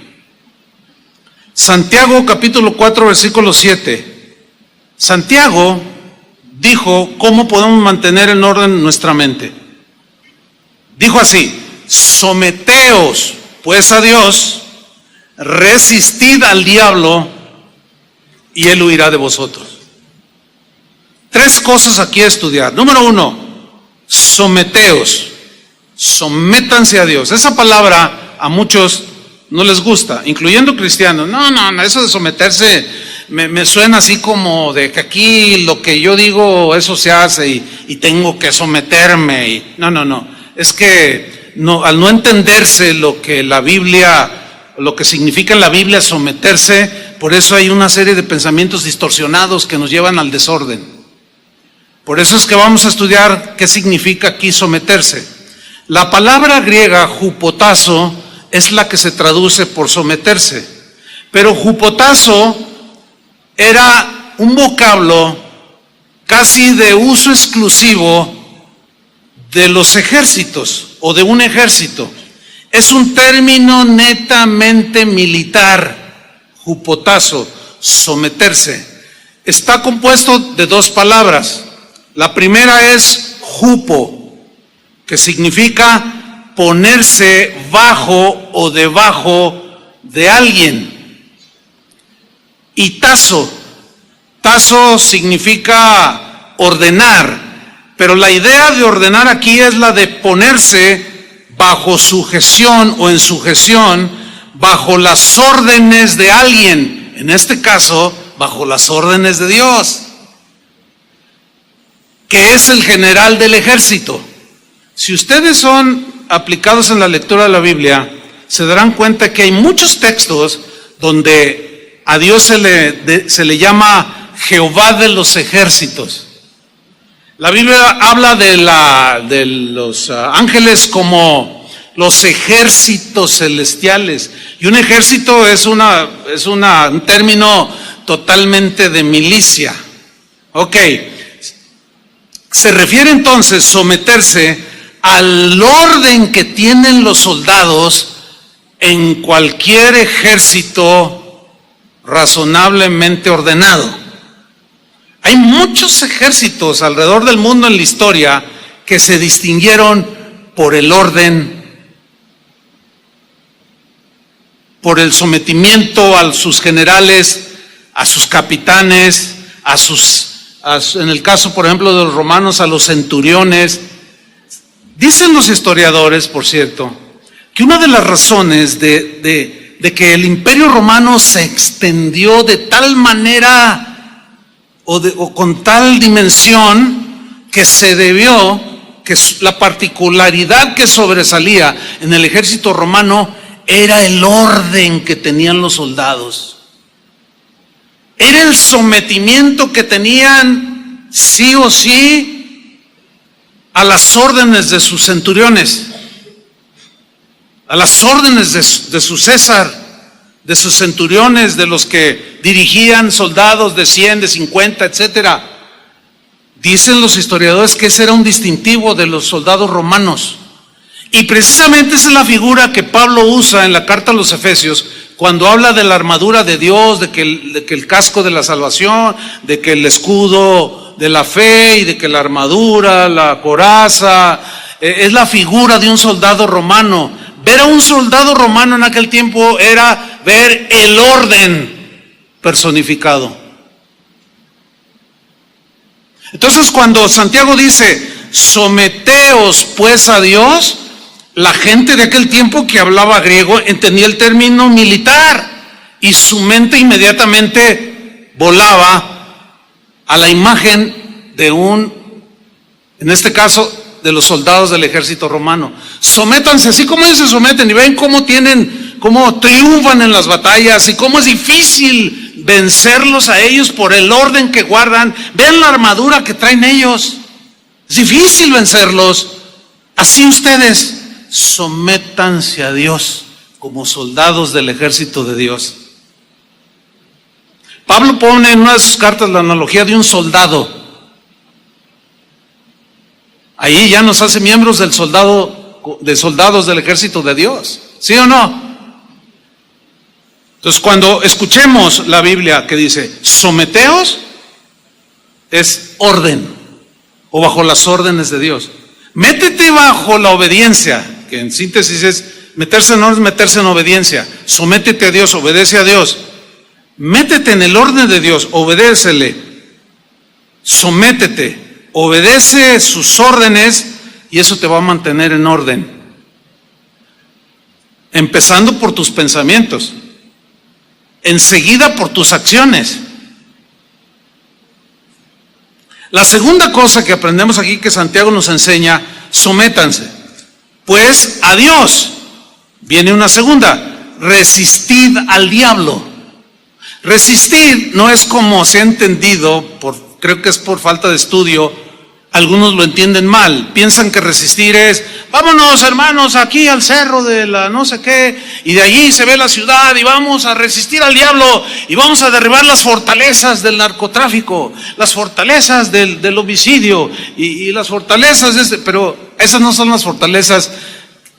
Santiago capítulo 4 versículo 7. Santiago dijo cómo podemos mantener en orden nuestra mente. Dijo así, someteos pues a Dios, resistid al diablo y él huirá de vosotros. 3 cosas aquí a estudiar. Número 1, someteos, sométanse a Dios. Esa palabra a muchos no les gusta, incluyendo cristianos. No, eso de someterse me suena así como de que aquí lo que yo digo, eso se hace y tengo que someterme. No. Es que al no entenderse lo que la Biblia, lo que significa en la Biblia someterse, por eso hay una serie de pensamientos distorsionados que nos llevan al desorden. Por eso es que vamos a estudiar qué significa aquí someterse. La palabra griega hupotazo es la que se traduce por someterse, pero hupotazo era un vocablo casi de uso exclusivo de los ejércitos o de un ejército. Es un término netamente militar, hupotazo, someterse. Está compuesto de 2 palabras. La primera es hupo, que significa ponerse bajo o debajo de alguien. Y tazo significa ordenar, pero la idea de ordenar aquí es la de ponerse bajo sujeción o en sujeción, bajo las órdenes de alguien, en este caso, bajo las órdenes de Dios, que es el general del ejército. Si ustedes son aplicados en la lectura de la Biblia, se darán cuenta que hay muchos textos donde a Dios se le llama Jehová de los ejércitos. La Biblia habla de los ángeles como los ejércitos celestiales. Y un ejército es un término totalmente de milicia. Ok. Se refiere entonces someterse al orden que tienen los soldados en cualquier ejército razonablemente ordenado. Hay muchos ejércitos alrededor del mundo en la historia que se distinguieron por el orden, por el sometimiento a sus generales, a sus capitanes, en el caso, por ejemplo, de los romanos, a los centuriones. Dicen los historiadores, por cierto, que una de las razones de que el Imperio Romano se extendió de tal manera o con tal dimensión, que se debió, que la particularidad que sobresalía en el ejército romano era el orden que tenían los soldados. Era el sometimiento que tenían sí o sí a las órdenes de sus centuriones, a las órdenes de su César, de sus centuriones, de los que dirigían soldados de 100, de 50, etcétera. Dicen los historiadores que ese era un distintivo de los soldados romanos. Y precisamente esa es la figura que Pablo usa en la carta a los Efesios, cuando habla de la armadura de Dios, de que el casco de la salvación, de que el escudo de la fe, y de que la armadura, la coraza, es la figura de un soldado romano. Ver a un soldado romano en aquel tiempo era ver el orden personificado. Entonces, cuando Santiago dice, someteos pues a Dios, la gente de aquel tiempo que hablaba griego entendía el término militar y su mente inmediatamente volaba a la imagen de en este caso, de los soldados del ejército romano. Sométanse, así como ellos se someten, y ven cómo triunfan en las batallas y cómo es difícil vencerlos a ellos por el orden que guardan. Ven la armadura que traen ellos, es difícil vencerlos. Así ustedes sométanse a Dios como soldados del ejército de Dios. Pablo pone en una de sus cartas la analogía de un soldado. Ahí ya nos hace miembros de soldados del ejército de Dios, ¿sí o no? Entonces, cuando escuchemos la Biblia que dice, someteos, es orden, o bajo las órdenes de Dios. Métete bajo la obediencia, que en síntesis es meterse, no es meterse en obediencia. Sométete a Dios, obedece a Dios. Métete en el orden de Dios, obedécele. Sométete. Obedece sus órdenes y eso te va a mantener en orden. Empezando por tus pensamientos, enseguida por tus acciones. La segunda cosa que aprendemos aquí que Santiago nos enseña, sométanse pues a Dios. Viene una segunda, resistid al diablo. Resistir no es como se ha entendido, creo que es por falta de estudio, algunos lo entienden mal, piensan que resistir es, vámonos hermanos aquí al cerro de la no sé qué, y de allí se ve la ciudad y vamos a resistir al diablo y vamos a derribar las fortalezas del narcotráfico, las fortalezas del homicidio y las fortalezas pero esas no son las fortalezas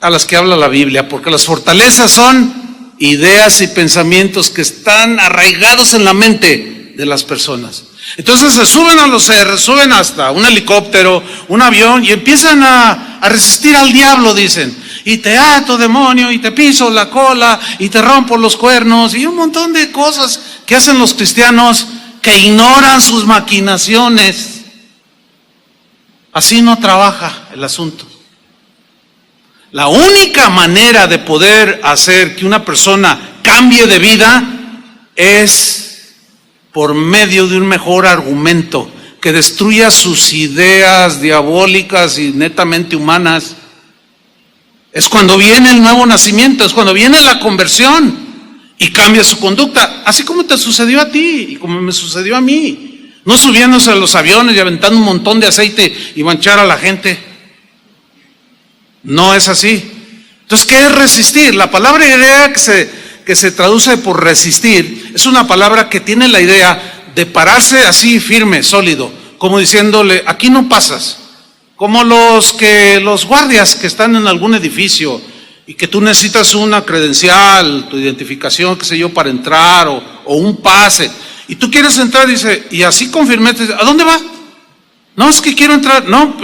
a las que habla la Biblia, porque las fortalezas son ideas y pensamientos que están arraigados en la mente de las personas. Entonces se suben a los cerros, suben hasta un helicóptero, un avión y empiezan a resistir al diablo, dicen. Y te ato, demonio, y te piso la cola, y te rompo los cuernos, y un montón de cosas que hacen los cristianos que ignoran sus maquinaciones. Así no trabaja el asunto. La única manera de poder hacer que una persona cambie de vida es por medio de un mejor argumento que destruya sus ideas diabólicas y netamente humanas. Es cuando viene el nuevo nacimiento, es cuando viene la conversión y cambia su conducta, así como te sucedió a ti y como me sucedió a mí. no subiéndose a los aviones y aventando un montón de aceite y manchar a la gente. No es así. Entonces, ¿qué es resistir? La palabra griega que se traduce por resistir es una palabra que tiene la idea de pararse así firme, sólido, como diciéndole, aquí no pasas. Como los guardias que están en algún edificio y que tú necesitas una credencial, tu identificación, qué sé yo, para entrar o un pase. Y tú quieres entrar, dice, y así con firmeza, ¿a dónde va? No, es que quiero entrar. No,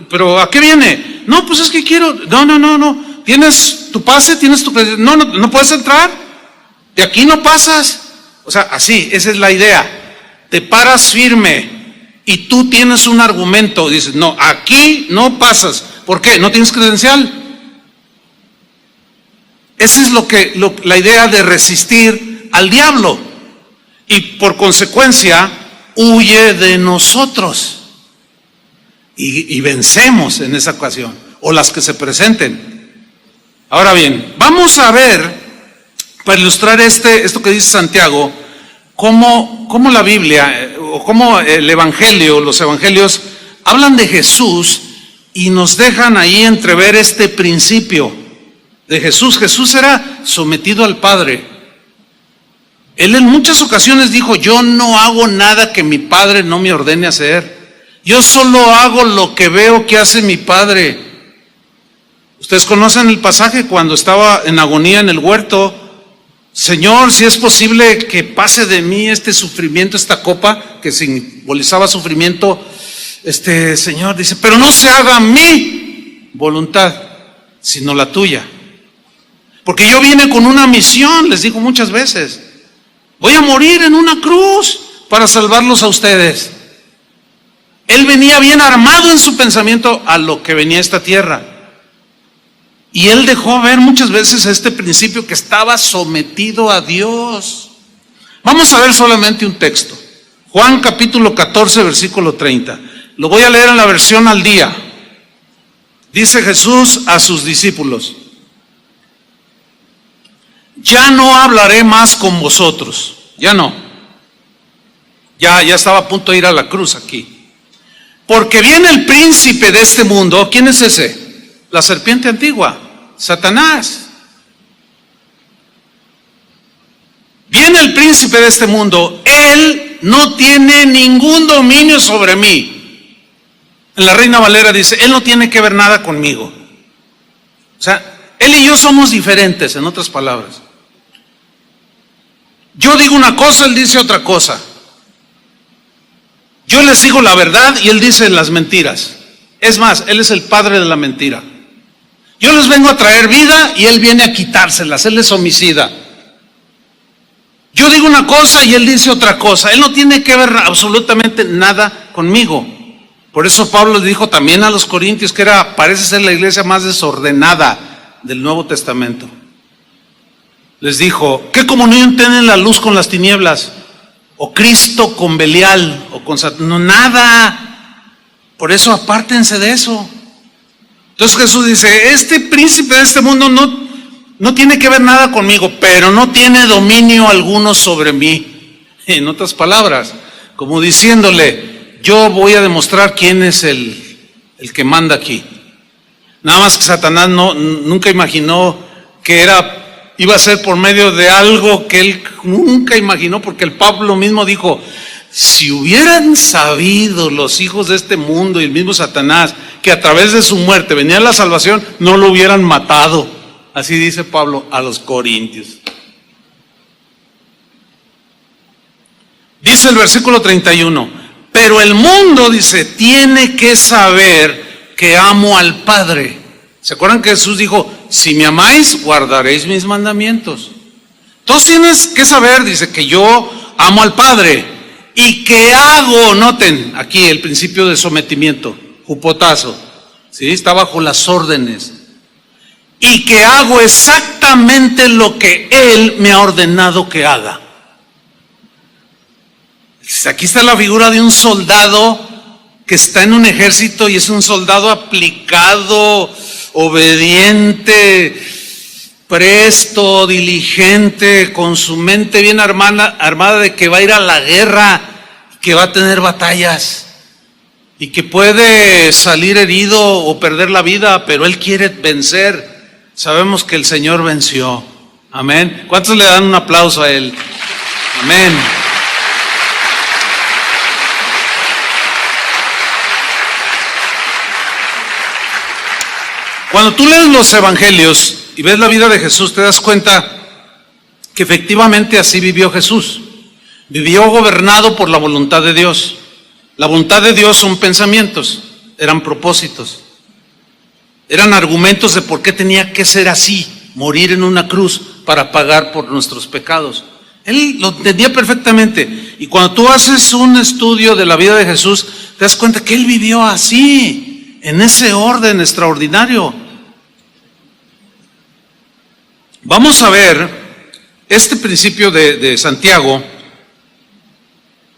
pero ¿a qué viene? No, pues es que quiero. No. ¿Tienes tu pase? ¿Tienes tu credencial? No puedes entrar. De aquí no pasas. O sea, así, esa es la idea. Te paras firme. Y tú tienes un argumento, dices, no, aquí no pasas. ¿Por qué? ¿No tienes credencial? Esa es la idea de resistir al diablo. Y por consecuencia, huye de nosotros. Y vencemos en esa ocasión, o las que se presenten. Ahora bien, vamos a ver, para ilustrar esto que dice Santiago, cómo la Biblia o cómo el Evangelio, los Evangelios hablan de Jesús y nos dejan ahí entrever este principio de Jesús. Jesús era sometido al Padre. Él en muchas ocasiones dijo, yo no hago nada que mi Padre no me ordene hacer. Yo solo hago lo que veo que hace mi Padre. Ustedes conocen el pasaje cuando estaba en agonía en el huerto. Señor, si es posible que pase de mí este sufrimiento, esta copa que simbolizaba sufrimiento, Señor dice, pero no se haga mi voluntad, sino la tuya. Porque yo vine con una misión, les digo muchas veces, voy a morir en una cruz para salvarlos a ustedes. Él venía bien armado en su pensamiento a lo que venía a esta tierra. Y él dejó ver muchas veces este principio que estaba sometido a Dios. Vamos a ver solamente un texto. Juan capítulo 14, versículo 30. Lo voy a leer en la versión al día. Dice Jesús a sus discípulos, ya no hablaré más con vosotros. Ya no. Ya estaba a punto de ir a la cruz aquí. Porque viene el príncipe de este mundo. ¿Quién es ese? La serpiente antigua, Satanás. Viene el príncipe de este mundo. Él no tiene ningún dominio sobre mí. En la Reina Valera dice, él no tiene que ver nada conmigo. O sea, él y yo somos diferentes, en otras palabras. Yo digo una cosa, él dice otra cosa. Yo les digo la verdad y él dice las mentiras. Es más, él es el padre de la mentira. Yo les vengo a traer vida y él viene a quitárselas. Él es homicida. Yo digo una cosa y él dice otra cosa. Él no tiene que ver absolutamente nada conmigo. Por eso Pablo le dijo también a los corintios que parece ser la iglesia más desordenada del Nuevo Testamento. Les dijo, ¿qué comunión tienen la luz con las tinieblas? O Cristo con Belial, o con Satanás. No, nada. Por eso apártense de eso. Entonces Jesús dice, este príncipe de este mundo no tiene que ver nada conmigo, pero no tiene dominio alguno sobre mí. En otras palabras, como diciéndole, yo voy a demostrar quién es el que manda aquí. Nada más que Satanás nunca imaginó que iba a ser por medio de algo que él nunca imaginó, porque el Pablo mismo dijo, si hubieran sabido los hijos de este mundo y el mismo Satanás que a través de su muerte venía la salvación, no lo hubieran matado. Así dice Pablo a los corintios. Dice el versículo 31, pero el mundo, dice, tiene que saber que amo al Padre. ¿Se acuerdan que Jesús dijo, si me amáis, guardaréis mis mandamientos? Entonces tienes que saber, dice, que yo amo al Padre. ¿Y qué hago? Noten aquí el principio de sometimiento, jupotazo, ¿sí? Está bajo las órdenes. Y que hago exactamente lo que Él me ha ordenado que haga. Aquí está la figura de un soldado que está en un ejército y es un soldado aplicado, obediente, presto, diligente, con su mente bien armada de que va a ir a la guerra, que va a tener batallas y que puede salir herido o perder la vida, pero él quiere vencer. Sabemos que el Señor venció. Amén. ¿Cuántos le dan un aplauso a él? Amén. Cuando tú lees los evangelios y ves la vida de Jesús, te das cuenta que efectivamente así vivió Jesús. Vivió gobernado por la voluntad de Dios. La voluntad de Dios son pensamientos, eran propósitos, eran argumentos de por qué tenía que ser así, morir en una cruz para pagar por nuestros pecados. Él lo entendía perfectamente. Y cuando tú haces un estudio de la vida de Jesús, te das cuenta que él vivió así, en ese orden extraordinario. Vamos a ver este principio de Santiago,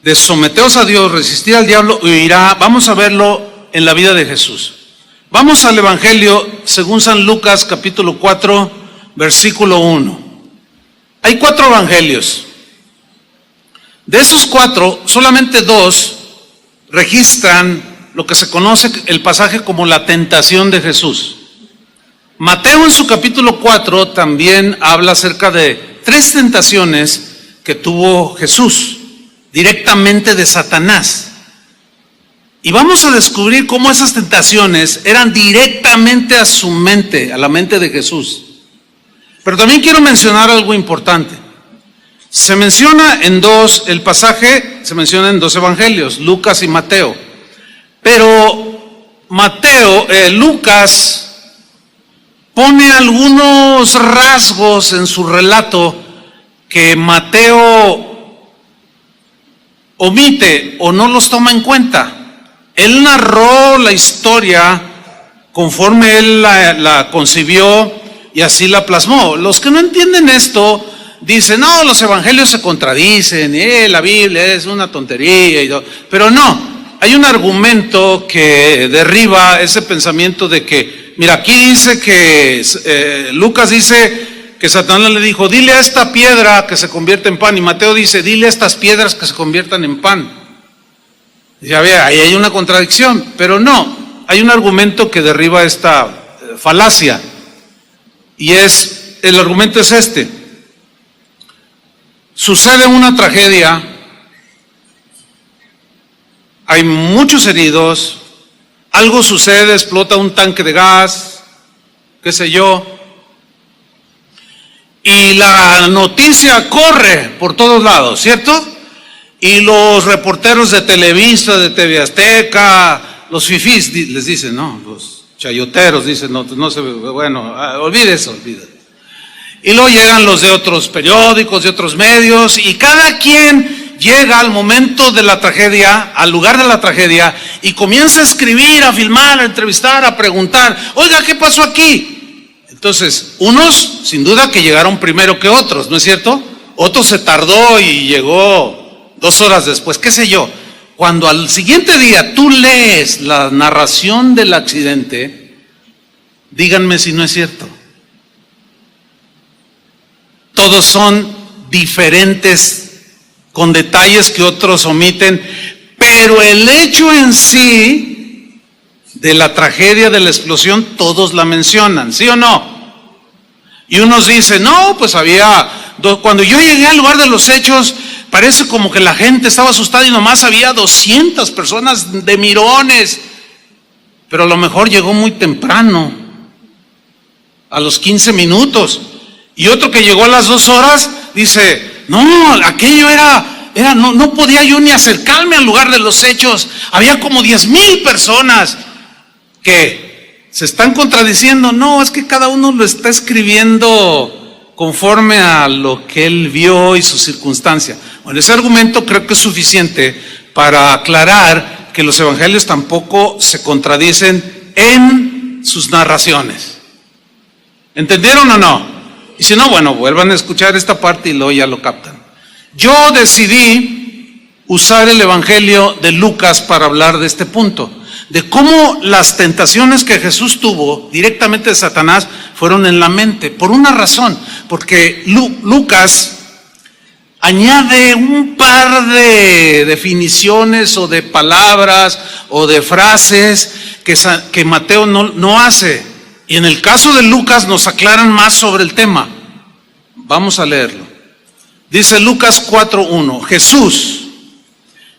de someteos a Dios, resistir al diablo, huirá. Vamos a verlo en la vida de Jesús. Vamos al Evangelio según San Lucas, capítulo 4, versículo 1. Hay 4 evangelios. De esos 4, solamente 2 registran lo que se conoce el pasaje como la tentación de Jesús. Mateo en su capítulo 4 también habla acerca de 3 tentaciones que tuvo Jesús, directamente de Satanás. Y vamos a descubrir cómo esas tentaciones eran directamente a su mente, a la mente de Jesús. Pero también quiero mencionar algo importante. Se menciona en el pasaje se menciona en 2 evangelios, Lucas y Mateo. Pero Lucas pone algunos rasgos en su relato que Mateo omite o no los toma en cuenta. Él narró la historia conforme él la concibió y así la plasmó. Los que no entienden esto dicen, no, los evangelios se contradicen, la Biblia es una tontería y todo. Pero no, hay un argumento que derriba ese pensamiento de que, mira, aquí dice que Lucas dice que Satanás le dijo, dile a esta piedra que se convierta en pan, y Mateo dice, dile a estas piedras que se conviertan en pan. Ya ve, ahí hay una contradicción, pero no, hay un argumento que derriba esta falacia, y el argumento es este. Sucede una tragedia, hay muchos heridos, algo sucede, explota un tanque de gas, qué sé yo, y la noticia corre por todos lados, ¿cierto? Y los reporteros de Televisa, de TV Azteca, los fifís les dicen, no, los chayoteros dicen, no se, bueno, olvide eso. Y luego llegan los de otros periódicos, de otros medios, y cada quien llega al momento de la tragedia, al lugar de la tragedia, y comienza a escribir, a filmar, a entrevistar, a preguntar, oiga, ¿qué pasó aquí? Entonces, unos sin duda que llegaron primero que otros, ¿no es cierto? Otros se tardó y llegó 2 horas después, qué sé yo. Cuando al siguiente día tú lees la narración del accidente, díganme si no es cierto. Todos son diferentes, con detalles que otros omiten, pero el hecho en sí de la tragedia de la explosión, todos la mencionan, ¿sí o no? Y unos dicen, no, pues cuando yo llegué al lugar de los hechos, parece como que la gente estaba asustada y nomás había 200 personas de mirones, pero a lo mejor llegó muy temprano, a los 15 minutos. Y otro que llegó a las 2 horas dice, no, aquello no podía yo ni acercarme al lugar de los hechos. Había como 10,000 personas que se están contradiciendo. No, es que cada uno lo está escribiendo conforme a lo que él vio y su circunstancia. Bueno, ese argumento creo que es suficiente para aclarar que los evangelios tampoco se contradicen en sus narraciones. ¿Entendieron o no? Y si no, bueno, vuelvan a escuchar esta parte y luego ya lo captan. Yo decidí usar el Evangelio de Lucas para hablar de este punto, de cómo las tentaciones que Jesús tuvo directamente de Satanás fueron en la mente, por una razón, porque Lucas añade un par de definiciones o de palabras o de frases que Mateo no hace. Y en el caso de Lucas nos aclaran más sobre el tema. Vamos a leerlo. Dice Lucas 4:1, Jesús,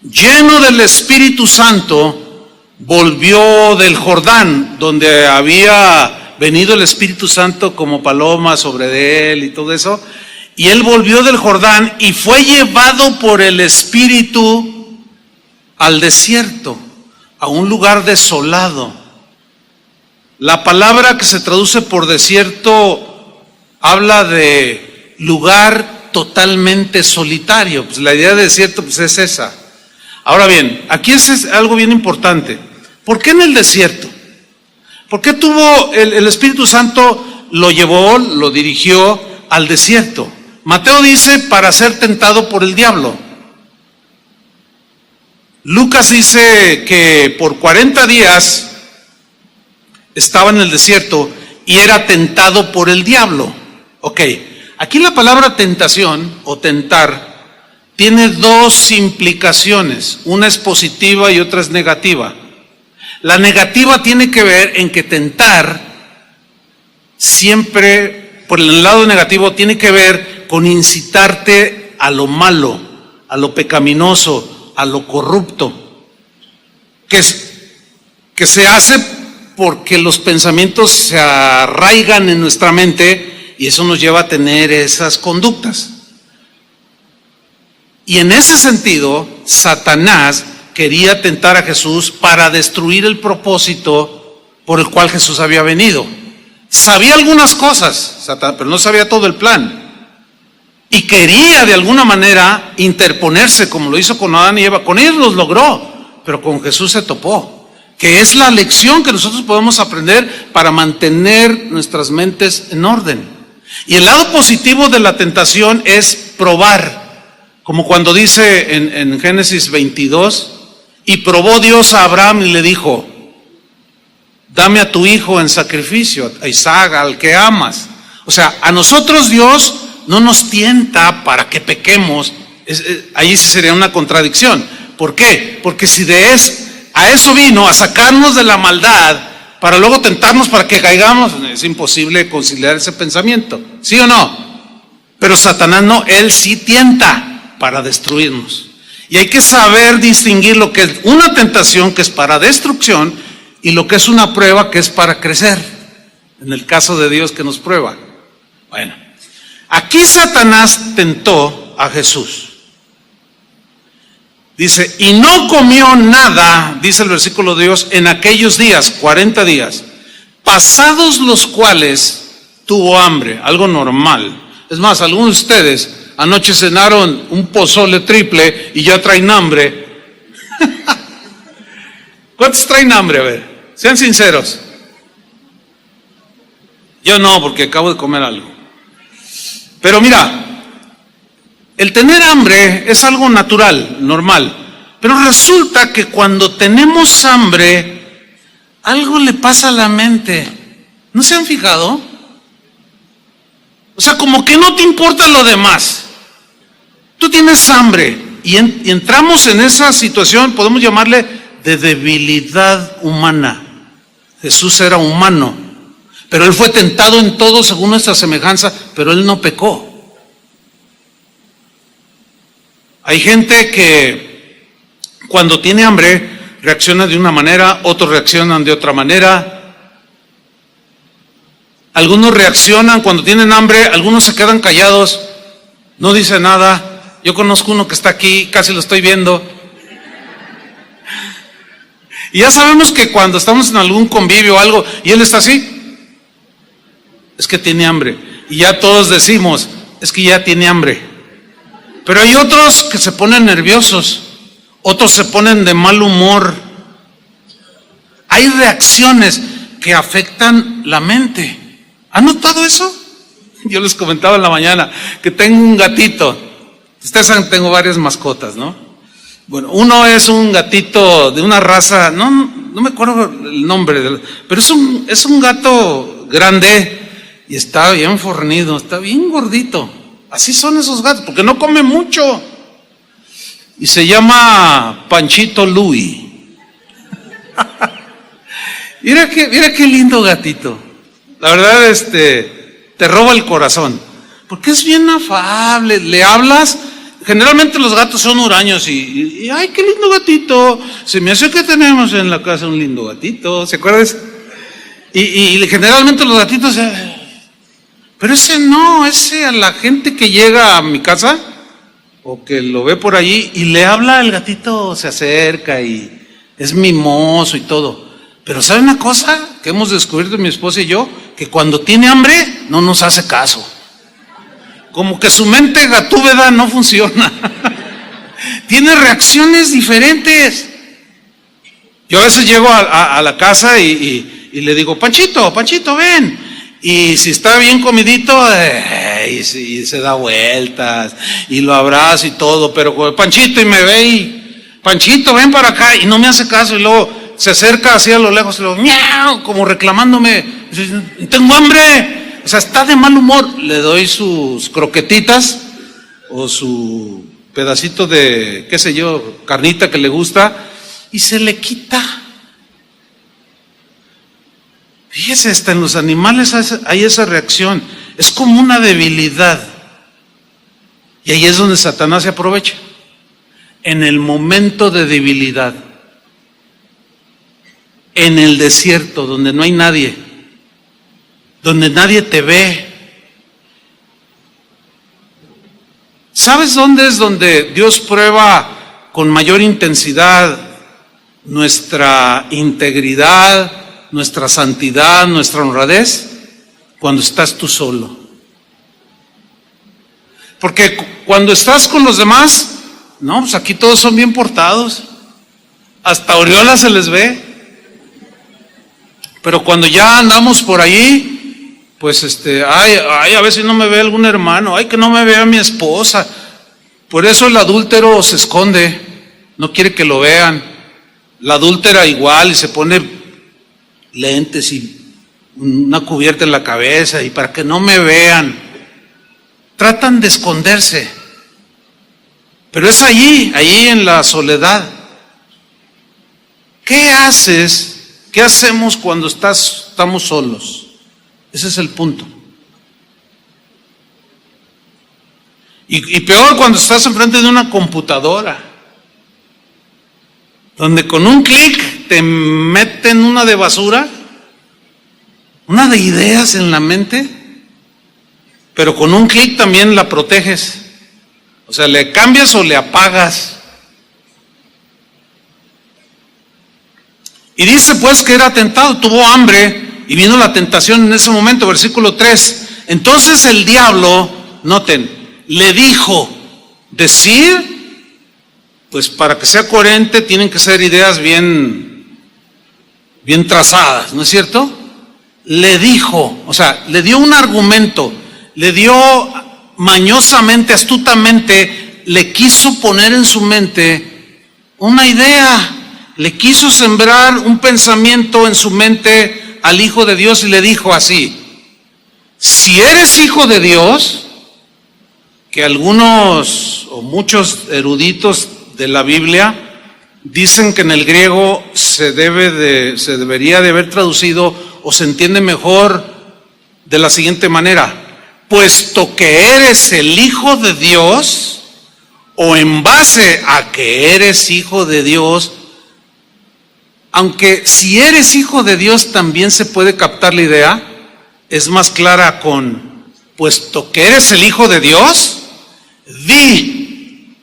lleno del Espíritu Santo, volvió del Jordán, donde había venido el Espíritu Santo como paloma sobre él y todo eso. Y él volvió del Jordán y fue llevado por el Espíritu al desierto, a un lugar desolado. La palabra que se traduce por desierto habla de lugar totalmente solitario. Pues la idea de desierto pues es esa. Ahora bien, aquí es algo bien importante. ¿Por qué en el desierto? ¿Por qué tuvo el Espíritu Santo, lo llevó, lo dirigió al desierto? Mateo dice para ser tentado por el diablo. Lucas dice que por 40 días estaba en el desierto y era tentado por el diablo. Ok, aquí la palabra tentación o tentar tiene dos implicaciones. Una es positiva y otra es negativa. La negativa tiene que ver en que tentar siempre, por el lado negativo, tiene que ver con incitarte a lo malo, a lo pecaminoso, a lo corrupto, que se hace porque los pensamientos se arraigan en nuestra mente y eso nos lleva a tener esas conductas. Y en ese sentido, Satanás quería tentar a Jesús para destruir el propósito por el cual Jesús había venido. Sabía algunas cosas, Satanás, pero no sabía todo el plan. Y quería de alguna manera interponerse, como lo hizo con Adán y Eva. Con ellos los logró, pero con Jesús se topó. Que es la lección que nosotros podemos aprender para mantener nuestras mentes en orden. Y el lado positivo de la tentación es probar. Como cuando dice en Génesis 22, y probó Dios a Abraham y le dijo, dame a tu hijo en sacrificio, a Isaac, al que amas. O sea, a nosotros Dios no nos tienta para que pequemos. Ahí sí sería una contradicción. ¿Por qué? Porque si a eso vino, a sacarnos de la maldad, para luego tentarnos para que caigamos, es imposible conciliar ese pensamiento. ¿Sí o no? Pero Satanás no, él sí tienta para destruirnos. Y hay que saber distinguir lo que es una tentación, que es para destrucción, y lo que es una prueba, que es para crecer. En el caso de Dios que nos prueba. Bueno, aquí Satanás tentó a Jesús. Dice, y no comió nada, dice el versículo de Dios, en aquellos días, 40 días, pasados los cuales tuvo hambre, algo normal. Es más, algunos de ustedes anoche cenaron un pozole triple y ya traen hambre. ¿Cuántos traen hambre? A ver, sean sinceros. Yo no, porque acabo de comer algo. Pero mira, el tener hambre es algo natural, normal. Pero resulta que cuando tenemos hambre, algo le pasa a la mente. ¿No se han fijado? O sea, como que no te importa lo demás. Tú tienes hambre y entramos en esa situación, podemos llamarle de debilidad humana. Jesús era humano, pero él fue tentado en todo según nuestra semejanza, pero él no pecó. Hay gente que cuando tiene hambre reacciona de una manera, otros reaccionan de otra manera. Algunos reaccionan cuando tienen hambre, algunos se quedan callados, no dicen nada. Yo conozco uno que está aquí, casi lo estoy viendo. Y ya sabemos que cuando estamos en algún convivio o algo, y él está así, es que tiene hambre. Y ya todos decimos, es que ya tiene hambre. Pero hay otros que se ponen nerviosos, otros se ponen de mal humor. Hay reacciones que afectan la mente. ¿Han notado eso? Yo les comentaba en la mañana que tengo un gatito. Ustedes saben, tengo varias mascotas, ¿no? Bueno, uno es un gatito de una raza, no me acuerdo el nombre, pero es un gato grande y está bien fornido, está bien gordito. Así son esos gatos, porque no come mucho. Y se llama Panchito Louis. Mira qué lindo gatito. La verdad, te roba el corazón. Porque es bien afable. Le hablas. Generalmente los gatos son huraños y ay, qué lindo gatito. Se me hace que tenemos en la casa un lindo gatito. ¿Se acuerdan? Y generalmente los gatitos. Pero ese no, ese a la gente que llega a mi casa o que lo ve por allí y le habla, el gatito se acerca y es mimoso y todo. Pero ¿sabe una cosa que hemos descubierto mi esposa y yo? Que cuando tiene hambre no nos hace caso. Como que su mente gatúbeda no funciona. Tiene reacciones diferentes. Yo a veces llego a la casa y le digo, Panchito, ven. Y si está bien comidito, y se da vueltas y lo abrazo y todo, pero Panchito y me ve y Panchito, ven para acá, y no me hace caso, y luego se acerca así a lo lejos y luego miau, como reclamándome, tengo hambre, o sea, está de mal humor. Le doy sus croquetitas o su pedacito de, qué sé yo, carnita que le gusta y se le quita. Fíjese, hasta en los animales hay esa reacción. Es como una debilidad. Y ahí es donde Satanás se aprovecha. En el momento de debilidad. En el desierto, donde no hay nadie. Donde nadie te ve. ¿Sabes dónde es donde Dios prueba con mayor intensidad nuestra integridad, nuestra santidad, nuestra honradez? Cuando estás tú solo. Porque cuando estás con los demás, no, pues aquí todos son bien portados, hasta aureola se les ve. Pero cuando ya andamos por ahí, pues ay, a ver si no me ve algún hermano, ay, que no me vea mi esposa. Por eso el adúltero se esconde, no quiere que lo vean. La adúltera igual, y se pone lentes y una cubierta en la cabeza y para que no me vean. Tratan de esconderse. Pero es allí en la soledad. ¿Qué haces? ¿Qué hacemos cuando estamos solos? Ese es el punto. Y peor cuando estás enfrente de una computadora, donde con un clic te meten una de basura, una de ideas en la mente, pero con un clic también la proteges. O sea, le cambias o le apagas. Y dice pues que era tentado, tuvo hambre y vino la tentación en ese momento, versículo 3. Entonces el diablo, noten, le dijo, decir, pues para que sea coherente tienen que ser ideas bien trazadas, ¿no es cierto? Le dijo, o sea, le dio un argumento, le dio mañosamente, astutamente, le quiso poner en su mente una idea, le quiso sembrar un pensamiento en su mente al Hijo de Dios y le dijo así: si eres hijo de Dios, que algunos o muchos eruditos de la Biblia dicen que en el griego se debería de haber traducido o se entiende mejor de la siguiente manera: puesto que eres el Hijo de Dios, o en base a que eres hijo de Dios, aunque si eres hijo de Dios también se puede captar la idea, es más clara con puesto que eres el Hijo de Dios, di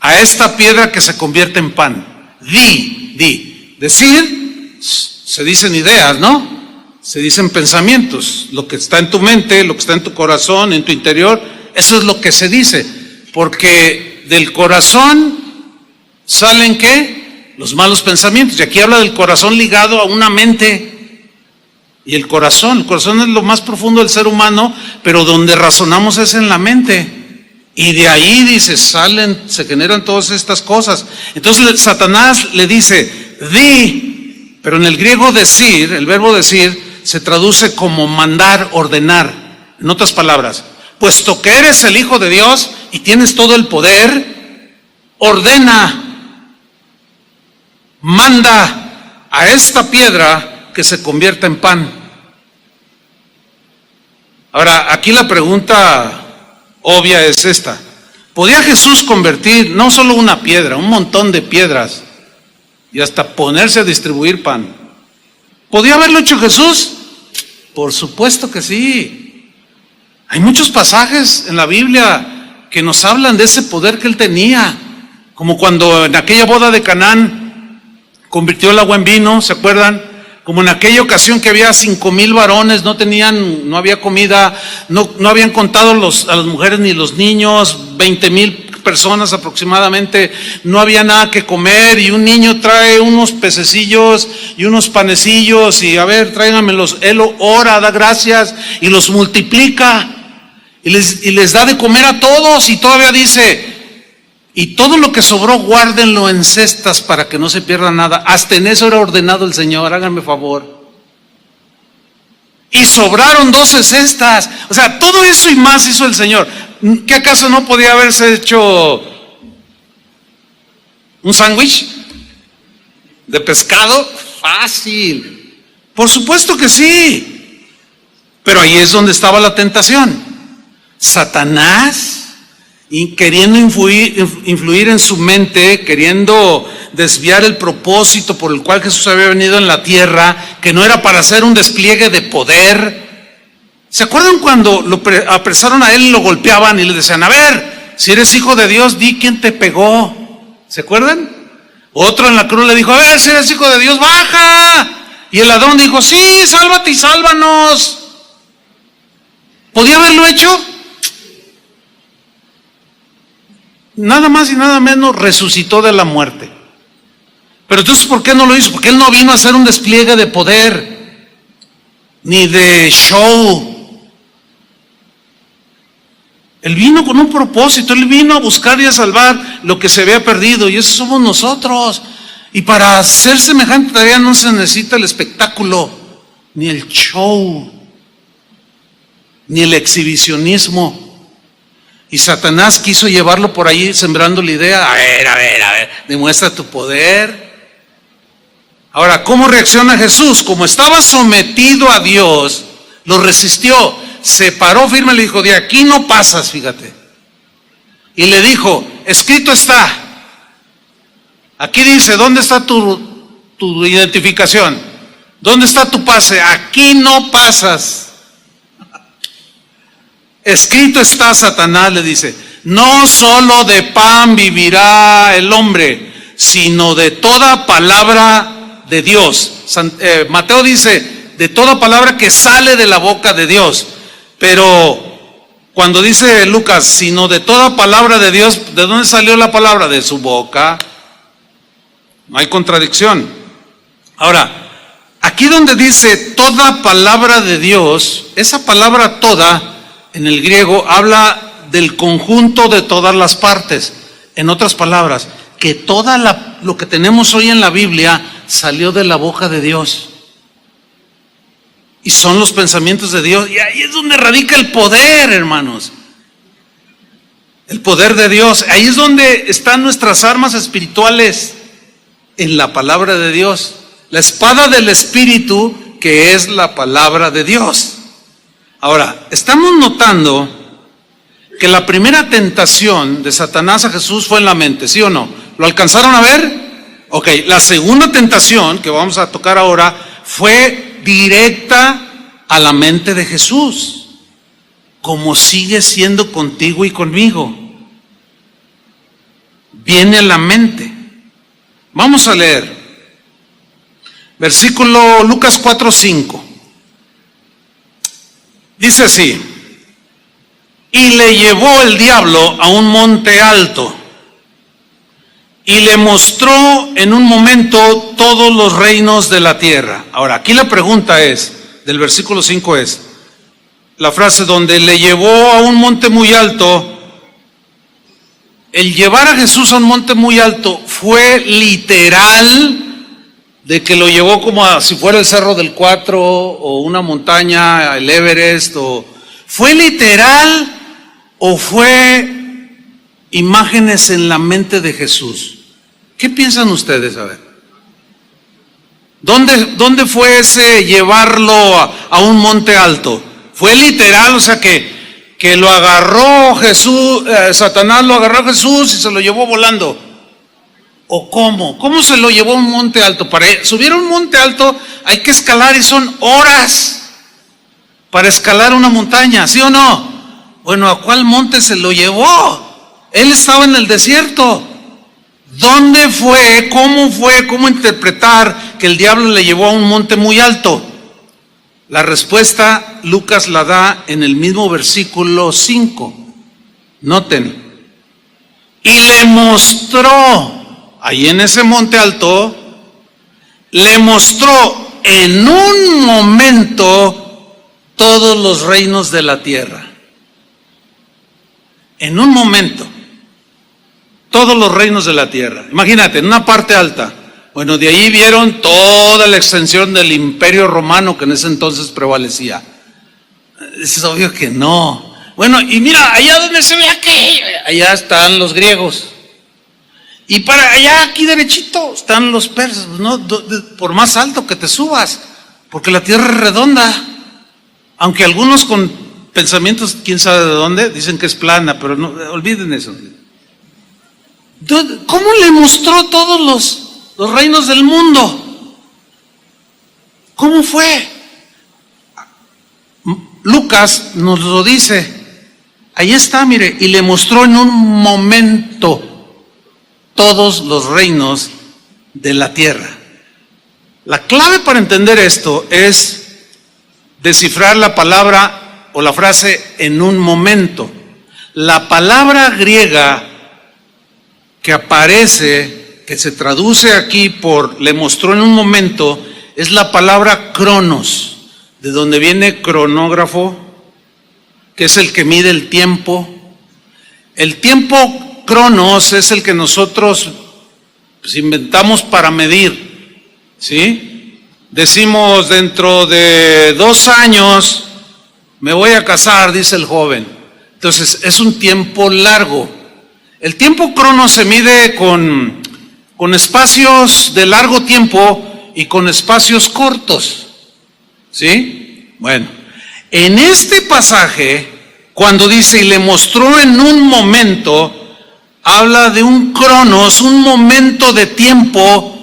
a esta piedra que se convierte en pan. Di. Decir, se dicen ideas, ¿no? Se dicen pensamientos, lo que está en tu mente, lo que está en tu corazón, en tu interior, eso es lo que se dice, porque del corazón salen ¿qué? Los malos pensamientos, y aquí habla del corazón ligado a una mente, y el corazón es lo más profundo del ser humano, pero donde razonamos es en la mente, y de ahí dice, se generan todas estas cosas. Entonces Satanás le dice, di, pero en el griego decir, el verbo decir, se traduce como mandar, ordenar. En otras palabras, puesto que eres el Hijo de Dios y tienes todo el poder, ordena, manda a esta piedra que se convierta en pan. Ahora, aquí la pregunta obvia es esta: ¿podía Jesús convertir no solo una piedra, un montón de piedras y hasta ponerse a distribuir pan? ¿Podía haberlo hecho Jesús? Por supuesto que sí. Hay muchos pasajes en la Biblia que nos hablan de ese poder que él tenía, como cuando en aquella boda de Canaán convirtió el agua en vino, ¿se acuerdan? Como en aquella ocasión que había 5,000 varones, no había comida, no habían contado a las mujeres ni los niños, 20,000 personas aproximadamente, no había nada que comer, y un niño trae unos pececillos y unos panecillos, y a ver, tráiganmelos. Él ora, da gracias y los multiplica y les da de comer a todos, y todavía dice: y todo lo que sobró guárdenlo en cestas para que no se pierda nada. Hasta en eso era ordenado el Señor, háganme favor. Y sobraron 12 cestas. O sea, todo eso y más hizo el Señor. ¿Qué acaso no podía haberse hecho un sándwich de pescado? Fácil. Por supuesto que sí. Pero ahí es donde estaba la tentación. Satanás, y queriendo influir en su mente, queriendo desviar el propósito por el cual Jesús había venido en la tierra, que no era para hacer un despliegue de poder. ¿Se acuerdan cuando lo apresaron a él y lo golpeaban y le decían: a ver, si eres hijo de Dios, di quién te pegó? ¿Se acuerdan? Otro en la cruz le dijo: a ver, si eres hijo de Dios, baja. Y el ladrón dijo: sí, sálvate y sálvanos. ¿Podía haberlo hecho? Nada más y nada menos resucitó de la muerte. Pero entonces, ¿por qué no lo hizo? Porque él no vino a hacer un despliegue de poder, ni de show. Él vino con un propósito, él vino a buscar y a salvar lo que se había perdido, y eso somos nosotros. Y para hacer semejante tarea no se necesita el espectáculo, ni el show, ni el exhibicionismo. Y Satanás quiso llevarlo por ahí sembrando la idea: a ver, demuestra tu poder. Ahora, ¿cómo reacciona Jesús? Como estaba sometido a Dios, lo resistió, se paró firme y le dijo: de aquí no pasas, fíjate. Y le dijo: escrito está. Aquí dice: ¿dónde está tu identificación? ¿Dónde está tu pase? Aquí no pasas. Escrito está, Satanás le dice: no solo de pan vivirá el hombre, sino de toda palabra de Dios. Mateo dice: de toda palabra que sale de la boca de Dios. Pero cuando dice Lucas: sino de toda palabra de Dios, ¿de dónde salió la palabra? De su boca. No hay contradicción. Ahora, aquí donde dice toda palabra de Dios, esa palabra toda en el griego habla del conjunto de todas las partes. En otras palabras, que lo que tenemos hoy en la Biblia salió de la boca de Dios. Y son los pensamientos de Dios. Y ahí es donde radica el poder, hermanos. El poder de Dios. Ahí es donde están nuestras armas espirituales, en la palabra de Dios. La espada del Espíritu, que es la palabra de Dios. Ahora, estamos notando que la primera tentación de Satanás a Jesús fue en la mente, ¿sí o no? ¿Lo alcanzaron a ver? Ok, la segunda tentación que vamos a tocar ahora fue directa a la mente de Jesús, como sigue siendo contigo y conmigo. Viene a la mente. Vamos a leer. Versículo Lucas 4:5. Dice así: y le llevó el diablo a un monte alto y le mostró en un momento todos los reinos de la tierra. Ahora, aquí la pregunta es, del versículo 5 es, la frase donde le llevó a un monte muy alto. El llevar a Jesús a un monte muy alto fue literal, de que lo llevó como si fuera el Cerro del Cuatro o una montaña, el Everest, o fue literal, o fue imágenes en la mente de Jesús? ¿Qué piensan ustedes? A ver. ¿Dónde fue ese llevarlo a un monte alto? ¿Fue literal? O sea que lo agarró Jesús, Satanás lo agarró a Jesús y se lo llevó volando. ¿O cómo? ¿Cómo se lo llevó a un monte alto? Para subir a un monte alto hay que escalar y son horas para escalar una montaña, ¿sí o no? Bueno, ¿a cuál monte se lo llevó? Él estaba en el desierto. ¿Dónde fue? ¿Cómo interpretar que el diablo le llevó a un monte muy alto? La respuesta Lucas la da en el mismo versículo 5. Noten. Y le mostró, ahí en ese monte alto, le mostró en un momento todos los reinos de la tierra. En un momento. Todos los reinos de la tierra. Imagínate, en una parte alta. Bueno, de ahí vieron toda la extensión del imperio romano que en ese entonces prevalecía. Es obvio que no. Bueno, y mira, allá donde se ve aquí, allá están los griegos. Y para allá, aquí derechito, están los persas, ¿no? Por más alto que te subas, porque la tierra es redonda. Aunque algunos con pensamientos, quién sabe de dónde, dicen que es plana, pero no, olviden eso. ¿Cómo le mostró todos los reinos del mundo? ¿Cómo fue? Lucas nos lo dice. Ahí está, mire, y le mostró en un momento todos los reinos de la tierra. La clave para entender esto es descifrar la palabra o la frase en un momento. La palabra griega que aparece, que se traduce aquí por le mostró en un momento, es la palabra cronos, de donde viene cronógrafo, que es el que mide el tiempo. El tiempo cronos es el que nosotros pues, inventamos para medir, ¿sí? Decimos, dentro de 2 años me voy a casar, dice el joven. Entonces es un tiempo largo. El tiempo crono se mide con espacios de largo tiempo y con espacios cortos, ¿sí? Bueno, en este pasaje, cuando dice y le mostró en un momento, habla de un cronos, un momento de tiempo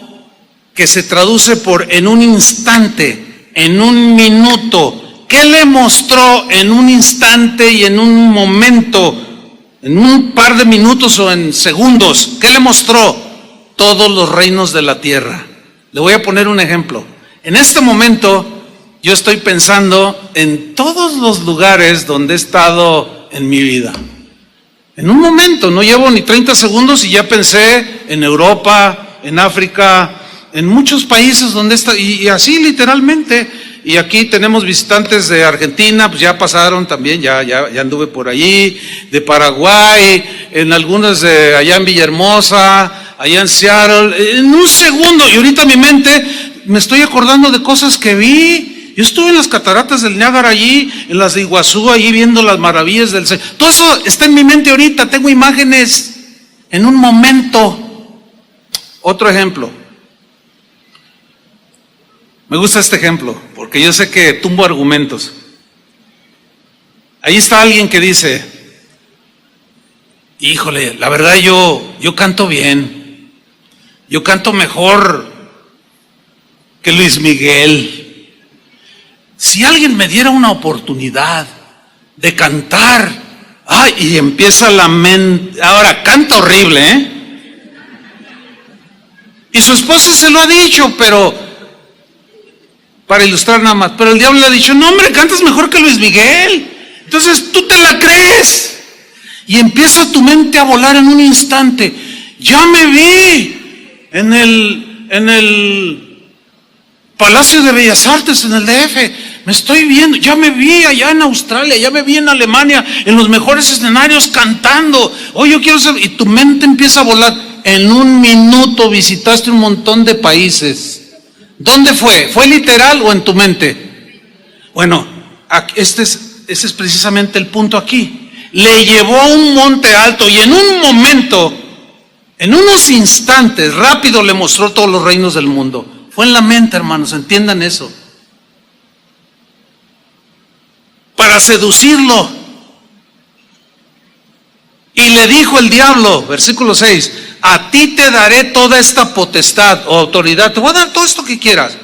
que se traduce por en un instante, en un minuto. ¿Qué le mostró en un instante y en un momento? En un par de minutos o en segundos, ¿qué le mostró? Todos los reinos de la tierra. Le voy a poner un ejemplo. En este momento, yo estoy pensando en todos los lugares donde he estado en mi vida. En un momento, no llevo ni 30 segundos y ya pensé en Europa, en África, en muchos países donde está, y así literalmente. Y aquí tenemos visitantes de Argentina, pues ya pasaron también, ya anduve por allí, de Paraguay, en algunas de allá en Villahermosa, allá en Seattle, en un segundo, y ahorita mi mente me estoy acordando de cosas que vi. Yo estuve en las cataratas del Niágara allí, en las de Iguazú, allí viendo las maravillas del cielo. Todo eso está en mi mente ahorita, tengo imágenes en un momento. Otro ejemplo. Me gusta este ejemplo, porque yo sé que tumbo argumentos. Ahí está alguien que dice, híjole, la verdad yo canto bien, yo canto mejor que Luis Miguel. Si alguien me diera una oportunidad de cantar, y empieza la mente, ahora canta horrible, y su esposa se lo ha dicho, pero para ilustrar nada más, pero el diablo le ha dicho, no hombre, cantas mejor que Luis Miguel. Entonces tú te la crees y empieza tu mente a volar en un instante. Ya me vi en el Palacio de Bellas Artes, en el DF, me estoy viendo, ya me vi allá en Australia, ya me vi en Alemania, en los mejores escenarios cantando. Yo quiero ser, y tu mente empieza a volar. En un minuto visitaste un montón de países. ¿Dónde fue? ¿Fue literal o en tu mente? Bueno, ese es precisamente el punto aquí. le llevó a un monte alto y en un momento, en unos instantes, rápido le mostró todos los reinos del mundo. Fue en la mente, hermanos, entiendan eso. Para seducirlo. Y le dijo el diablo, versículo 6, a ti te daré toda esta potestad o autoridad, te voy a dar todo esto que quieras.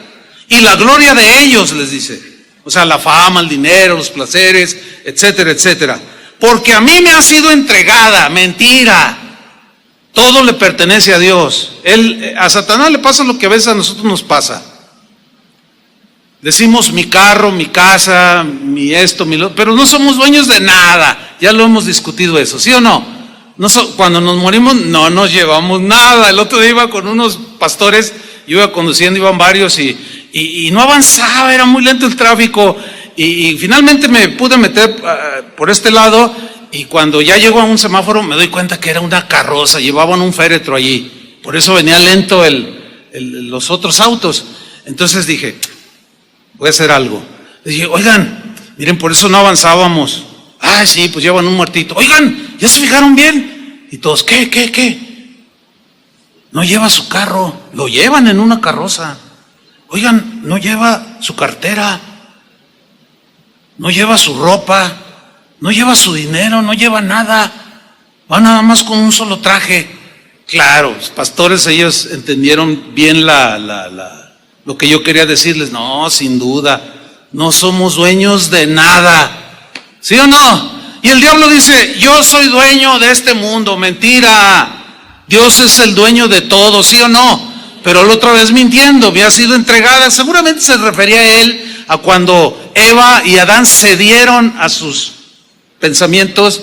Y la gloria de ellos, les dice. O sea, la fama, el dinero, los placeres, etcétera, etcétera. Porque a mí me ha sido entregada, mentira. Todo le pertenece a Dios. A Satanás le pasa lo que a veces a nosotros nos pasa. Decimos mi carro, mi casa, mi esto, mi lo, pero no somos dueños de nada. Ya lo hemos discutido eso, ¿sí o no? Cuando nos morimos no nos llevamos nada. El otro día iba con unos pastores, yo iba conduciendo, iban varios y no avanzaba, era muy lento el tráfico y finalmente me pude meter por este lado y cuando ya llego a un semáforo me doy cuenta que era una carroza, llevaban un féretro allí, por eso venía lento los otros autos. Entonces dije, voy a hacer algo. Le dije, oigan, miren, por eso no avanzábamos. Ah, sí, pues llevan un muertito. Oigan, ¿ya se fijaron bien? Y todos, ¿qué? No lleva su carro, lo llevan en una carroza. Oigan, no lleva su cartera, no lleva su ropa, no lleva su dinero, no lleva nada. Va nada más con un solo traje. Claro, los pastores, ellos entendieron bien lo que yo quería decirles. No, sin duda, no somos dueños de nada. ¿Sí o no? Y el diablo dice, yo soy dueño de este mundo. Mentira. Dios es el dueño de todo, ¿sí o no? Pero la otra vez mintiendo, me ha sido entregada. Seguramente se refería a él, a cuando Eva y Adán cedieron a sus pensamientos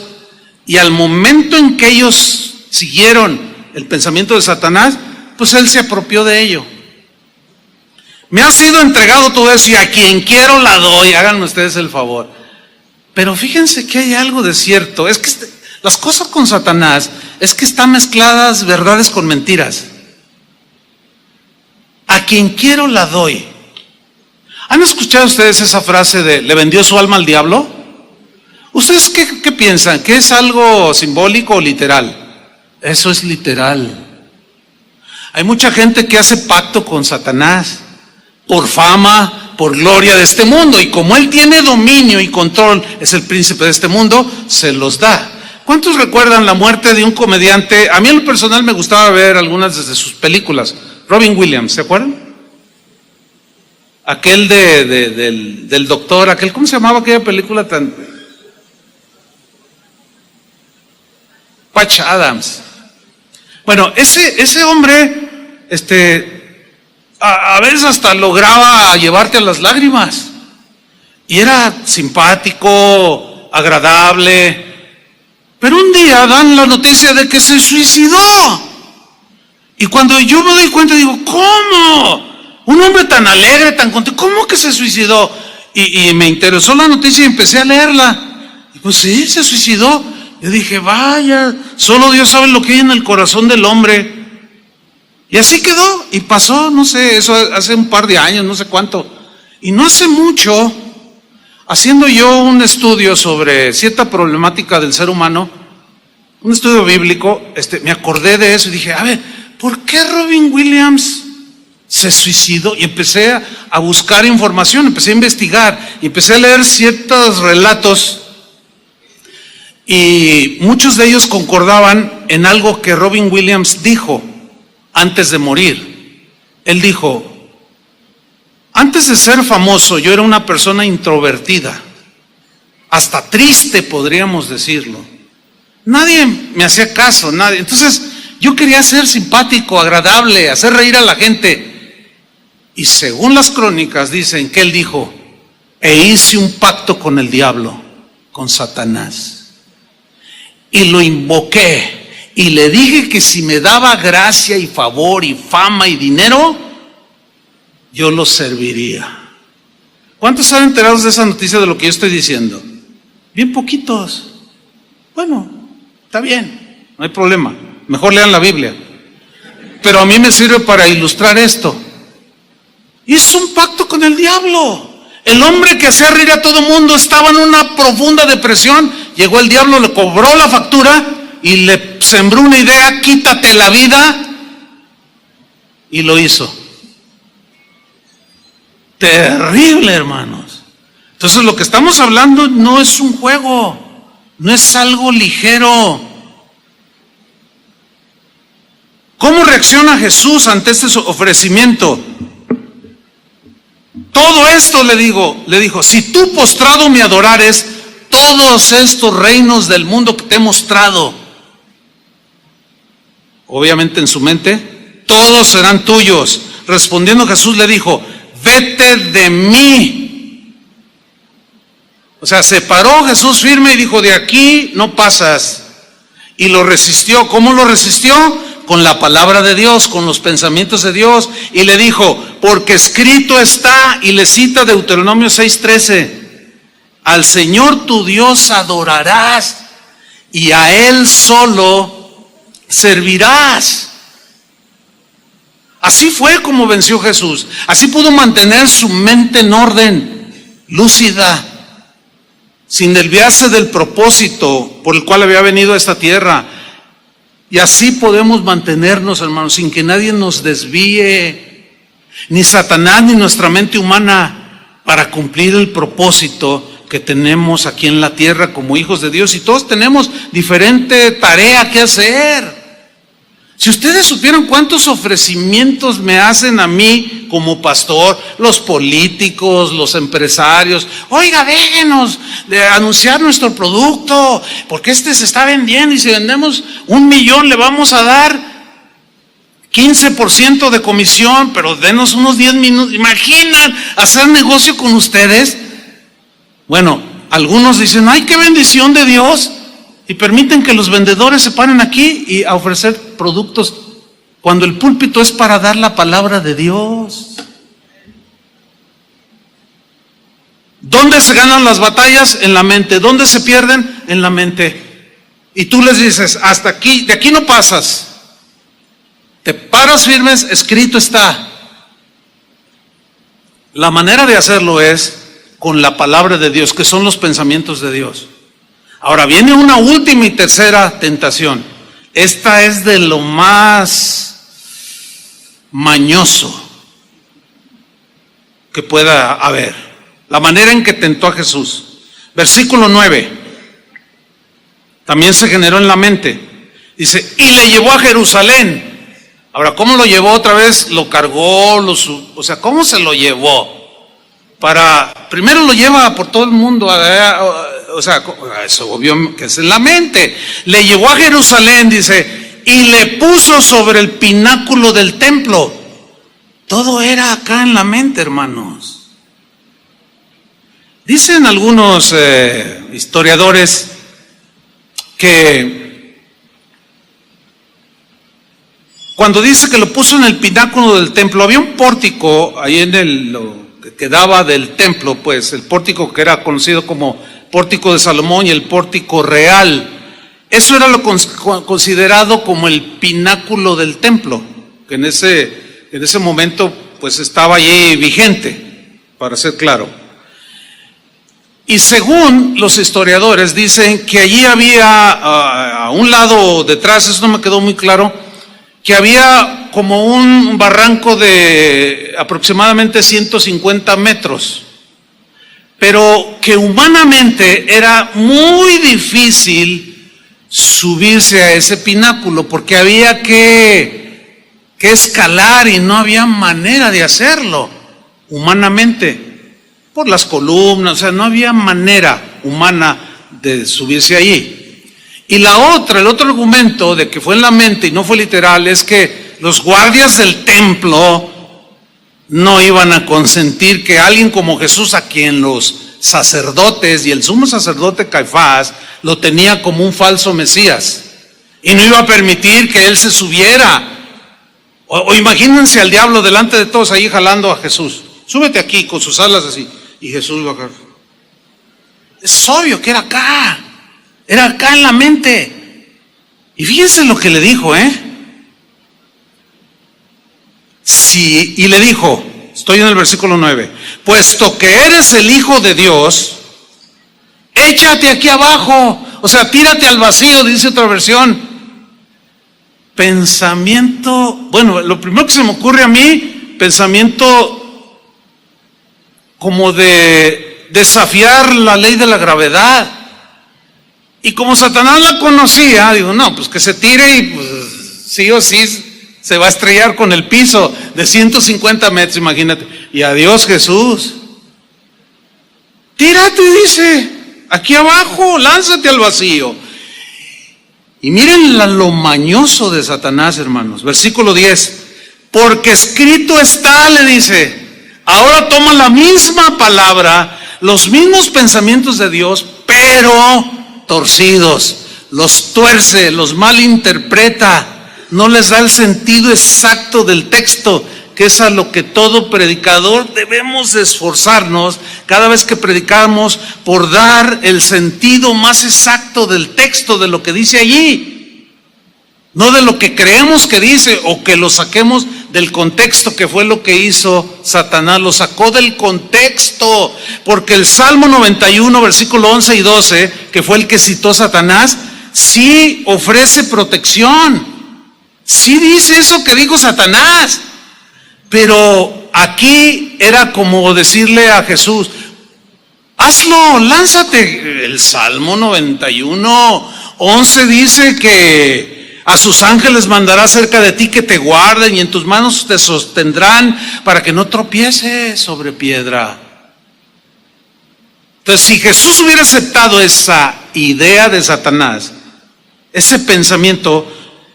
y al momento en que ellos siguieron el pensamiento de Satanás, pues él se apropió de ello. Me ha sido entregado todo eso y a quien quiero la doy, háganme ustedes el favor. Pero fíjense que hay algo de cierto, es que las cosas con Satanás es que están mezcladas verdades con mentiras. A quien quiero la doy. ¿Han escuchado ustedes esa frase de le vendió su alma al diablo? ¿Ustedes qué piensan? ¿Que es algo simbólico o literal? Eso es literal. Hay mucha gente que hace pacto con Satanás por fama, por gloria de este mundo, y como él tiene dominio y control, es el príncipe de este mundo, se los da. ¿Cuántos recuerdan la muerte de un comediante? A mí en lo personal me gustaba ver algunas de sus películas. Robin Williams, ¿se acuerdan? Aquel del doctor, ¿cómo se llamaba aquella película tan? Patch Adams. Bueno, ese hombre, a veces hasta lograba llevarte a las lágrimas. Y era simpático, agradable. Pero un día dan la noticia de que se suicidó. Y cuando yo me doy cuenta digo, ¿cómo? Un hombre tan alegre, tan contento, ¿cómo que se suicidó? Y me interesó la noticia y empecé a leerla. Y pues sí, se suicidó. Yo dije, vaya, solo Dios sabe lo que hay en el corazón del hombre. Y así quedó, y pasó, no sé, eso hace un par de años, no sé cuánto. Y no hace mucho, haciendo yo un estudio sobre cierta problemática del ser humano, un estudio bíblico, me acordé de eso y dije, a ver, ¿por qué Robin Williams se suicidó? Y empecé a buscar información, empecé a investigar, y empecé a leer ciertos relatos, y muchos de ellos concordaban en algo que Robin Williams dijo antes de morir. Él dijo, antes de ser famoso yo era una persona introvertida, hasta triste podríamos decirlo. Nadie me hacía caso, nadie. Entonces yo quería ser simpático, agradable, hacer reír a la gente. Y según las crónicas dicen que él dijo, e hice un pacto con el diablo, con Satanás, y lo invoqué, y le dije que si me daba gracia y favor y fama y dinero, yo lo serviría. ¿Cuántos están enterados de esa noticia de lo que yo estoy diciendo? Bien poquitos. Bueno, está bien, no hay problema. Mejor lean la Biblia. Pero a mí me sirve para ilustrar esto. Hizo un pacto con el diablo. El hombre que hacía reír a todo mundo estaba en una profunda depresión llegó el diablo, le cobró la factura y le sembró una idea: quítate la vida, y lo hizo. Terrible, hermanos. Entonces lo que estamos hablando no es un juego, no es algo ligero. ¿Cómo reacciona Jesús ante este ofrecimiento? Todo esto le dijo: si tú postrado me adorares, todos estos reinos del mundo que te he mostrado, obviamente en su mente, todos serán tuyos. Respondiendo Jesús le dijo: vete de mí. O sea, se paró Jesús firme y dijo: de aquí no pasas. Y lo resistió. ¿Cómo lo resistió? Con la palabra de Dios, con los pensamientos de Dios. Y le dijo: porque escrito está, y le cita Deuteronomio 6:13, al Señor tu Dios adorarás y a Él solo servirás. Así fue como venció Jesús. Así pudo mantener su mente en orden, lúcida, sin desviarse del propósito por el cual había venido a esta tierra. Y así podemos mantenernos, hermanos, sin que nadie nos desvíe, ni Satanás ni nuestra mente humana, para cumplir el propósito que tenemos aquí en la tierra como hijos de Dios. Y todos tenemos diferente tarea que hacer. Si ustedes supieran cuántos ofrecimientos me hacen a mí como pastor, los políticos, los empresarios: oiga, déjenos de anunciar nuestro producto, porque se está vendiendo, y si vendemos 1,000,000 le vamos a dar 15% de comisión, pero denos unos 10 minutos. ¿Imaginan hacer negocio con ustedes? Bueno, algunos dicen: ay, qué bendición de Dios, y permiten que los vendedores se paren aquí y a ofrecer productos, cuando el púlpito es para dar la palabra de Dios. ¿Dónde se ganan las batallas? En la mente. ¿Dónde se pierden? En la mente. Y tú les dices: hasta aquí, de aquí no pasas. Te paras firmes, escrito está. La manera de hacerlo es con la palabra de Dios, que son los pensamientos de Dios. Ahora viene una última y tercera tentación. Esta es de lo más mañoso que pueda haber. La manera en que tentó a Jesús. Versículo 9. También se generó en la mente. Dice: y le llevó a Jerusalén. Ahora, ¿cómo lo llevó otra vez? Lo cargó, o sea, ¿cómo se lo llevó? Primero lo lleva por todo el mundo, o sea, eso obvio que es en la mente. Le llevó a Jerusalén, dice, y le puso sobre el pináculo del templo. Todo era acá en la mente, hermanos. Dicen algunos historiadores que cuando dice que lo puso en el pináculo del templo, había un pórtico ahí en lo que daba del templo, pues el pórtico que era conocido como pórtico de Salomón y el pórtico real. Eso era lo considerado como el pináculo del templo, que en ese momento pues estaba allí vigente, para ser claro. Y según los historiadores dicen que allí había a un lado detrás, eso no me quedó muy claro, que había como un barranco de aproximadamente 150 metros, pero que humanamente era muy difícil subirse a ese pináculo, porque había que escalar y no había manera de hacerlo humanamente, por las columnas, o sea, no había manera humana de subirse allí. Y el otro argumento de que fue en la mente y no fue literal, es que los guardias del templo no iban a consentir que alguien como Jesús, a quien los sacerdotes y el sumo sacerdote Caifás lo tenía como un falso Mesías, y no iba a permitir que él se subiera. O imagínense al diablo delante de todos ahí jalando a Jesús: súbete aquí, con sus alas así, y Jesús iba acá. Es obvio que era acá en la mente. Y fíjense lo que le dijo, y le dijo, estoy en el versículo 9, puesto que eres el Hijo de Dios, échate aquí abajo, O sea, tírate al vacío, dice otra versión. Pensamiento, bueno, lo primero que se me ocurre a mí, pensamiento como de desafiar la ley de la gravedad. Y como Satanás la conocía, digo, no, pues que se tire y pues sí o sí se va a estrellar con el piso de 150 metros, imagínate. Y adiós Jesús. Tírate, dice, aquí abajo, lánzate al vacío. Y miren lo mañoso de Satanás, hermanos. Versículo 10. Porque escrito está, le dice. Ahora toma la misma palabra, los mismos pensamientos de Dios, pero torcidos. Los tuerce, los malinterpreta. No les da el sentido exacto del texto, que es a lo que todo predicador debemos esforzarnos cada vez que predicamos, por dar el sentido más exacto del texto, de lo que dice allí, no de lo que creemos que dice o que lo saquemos del contexto, que fue lo que hizo Satanás. Lo sacó del contexto, porque el Salmo 91 versículo 11 y 12, que fue el que citó Satanás, sí ofrece protección, sí dice eso que dijo Satanás. Pero aquí era como decirle a Jesús, hazlo, lánzate. El Salmo 91, 11 dice que a sus ángeles mandará cerca de ti que te guarden y en tus manos te sostendrán para que no tropieces sobre piedra. Entonces, si Jesús hubiera aceptado esa idea de Satanás, ese pensamiento,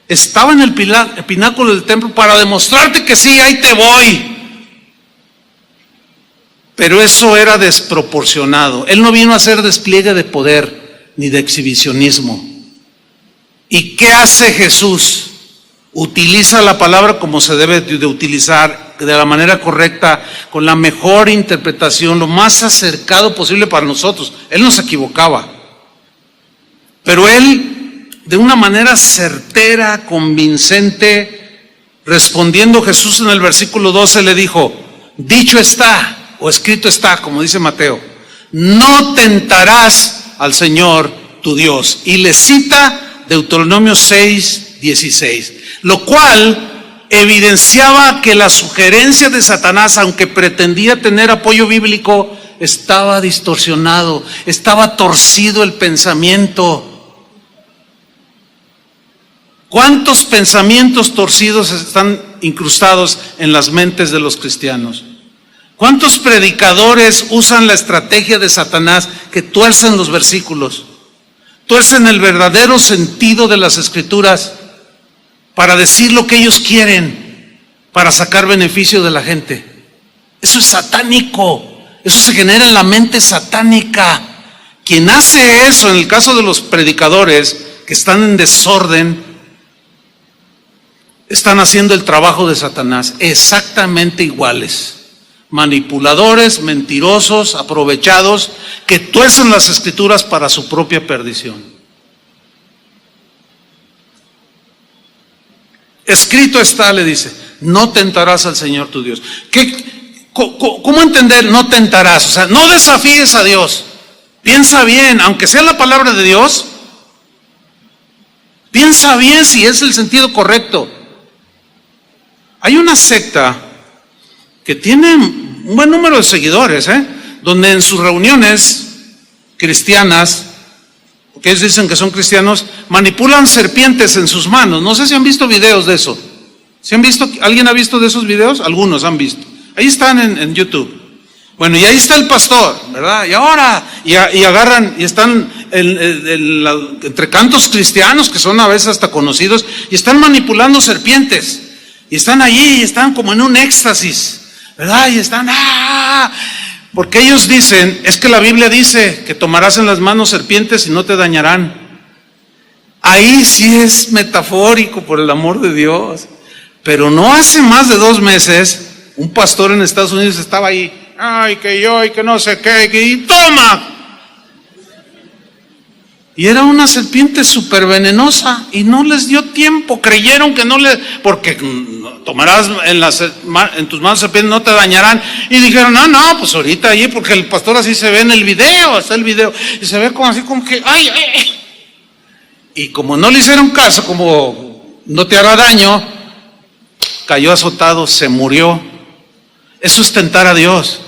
estaba en el pináculo del templo para demostrarte que sí, ahí te voy. Pero eso era desproporcionado. Él no vino a hacer despliegue de poder ni de exhibicionismo. ¿Y qué hace Jesús? Utiliza la palabra como se debe de utilizar, de la manera correcta, con la mejor interpretación, lo más acercado posible para nosotros. Él no se equivocaba. Pero él, de una manera certera, convincente, respondiendo Jesús en el versículo 12 le dijo, dicho está, o escrito está, como dice Mateo, no tentarás al Señor tu Dios. Y le cita Deuteronomio 6, 16, lo cual evidenciaba que la sugerencia de Satanás, aunque pretendía tener apoyo bíblico, estaba distorsionado, estaba torcido el pensamiento. ¿Cuántos pensamientos torcidos están incrustados en las mentes de los cristianos? ¿Cuántos predicadores usan la estrategia de Satanás que tuercen los versículos, tuercen el verdadero sentido de las Escrituras para decir lo que ellos quieren, para sacar beneficio de la gente? Eso es satánico, eso se genera en la mente satánica. Quien hace eso, en el caso de los predicadores que están en desorden, están haciendo el trabajo de Satanás, exactamente iguales. Manipuladores, mentirosos, aprovechados, que tuercen las Escrituras para su propia perdición. Escrito está, le dice, no tentarás al Señor tu Dios. ¿Cómo entender no tentarás? O sea, no desafíes a Dios. Piensa bien, aunque sea la palabra de Dios, piensa bien si es el sentido correcto. Hay una secta que tiene un buen número de seguidores, donde en sus reuniones cristianas, que ellos dicen que son cristianos, manipulan serpientes en sus manos. No sé si han visto videos de eso. ¿Sí han visto? ¿Alguien ha visto de esos videos? Algunos han visto. Ahí están en YouTube. Bueno, y ahí está el pastor, ¿verdad? Y ahora, y agarran, y están entre cantos cristianos, que son a veces hasta conocidos, y están manipulando serpientes. Y están allí, y están como en un éxtasis, ¿verdad? Y están, porque ellos dicen, es que la Biblia dice que tomarás en las manos serpientes y no te dañarán. Ahí sí es metafórico, por el amor de Dios. Pero no hace más de 2 meses, un pastor en Estados Unidos estaba ahí, ay, que yo, y que no sé qué, y toma. Y era una serpiente súper venenosa y no les dio tiempo, creyeron que no les, porque tomarás en tus manos serpientes, no te dañarán. Y dijeron, no, pues ahorita allí, porque el pastor así se ve en el video, está el video, y se ve como así como que, ay. Y como no le hicieron caso, como no te hará daño, cayó azotado, se murió. Eso es tentar a Dios.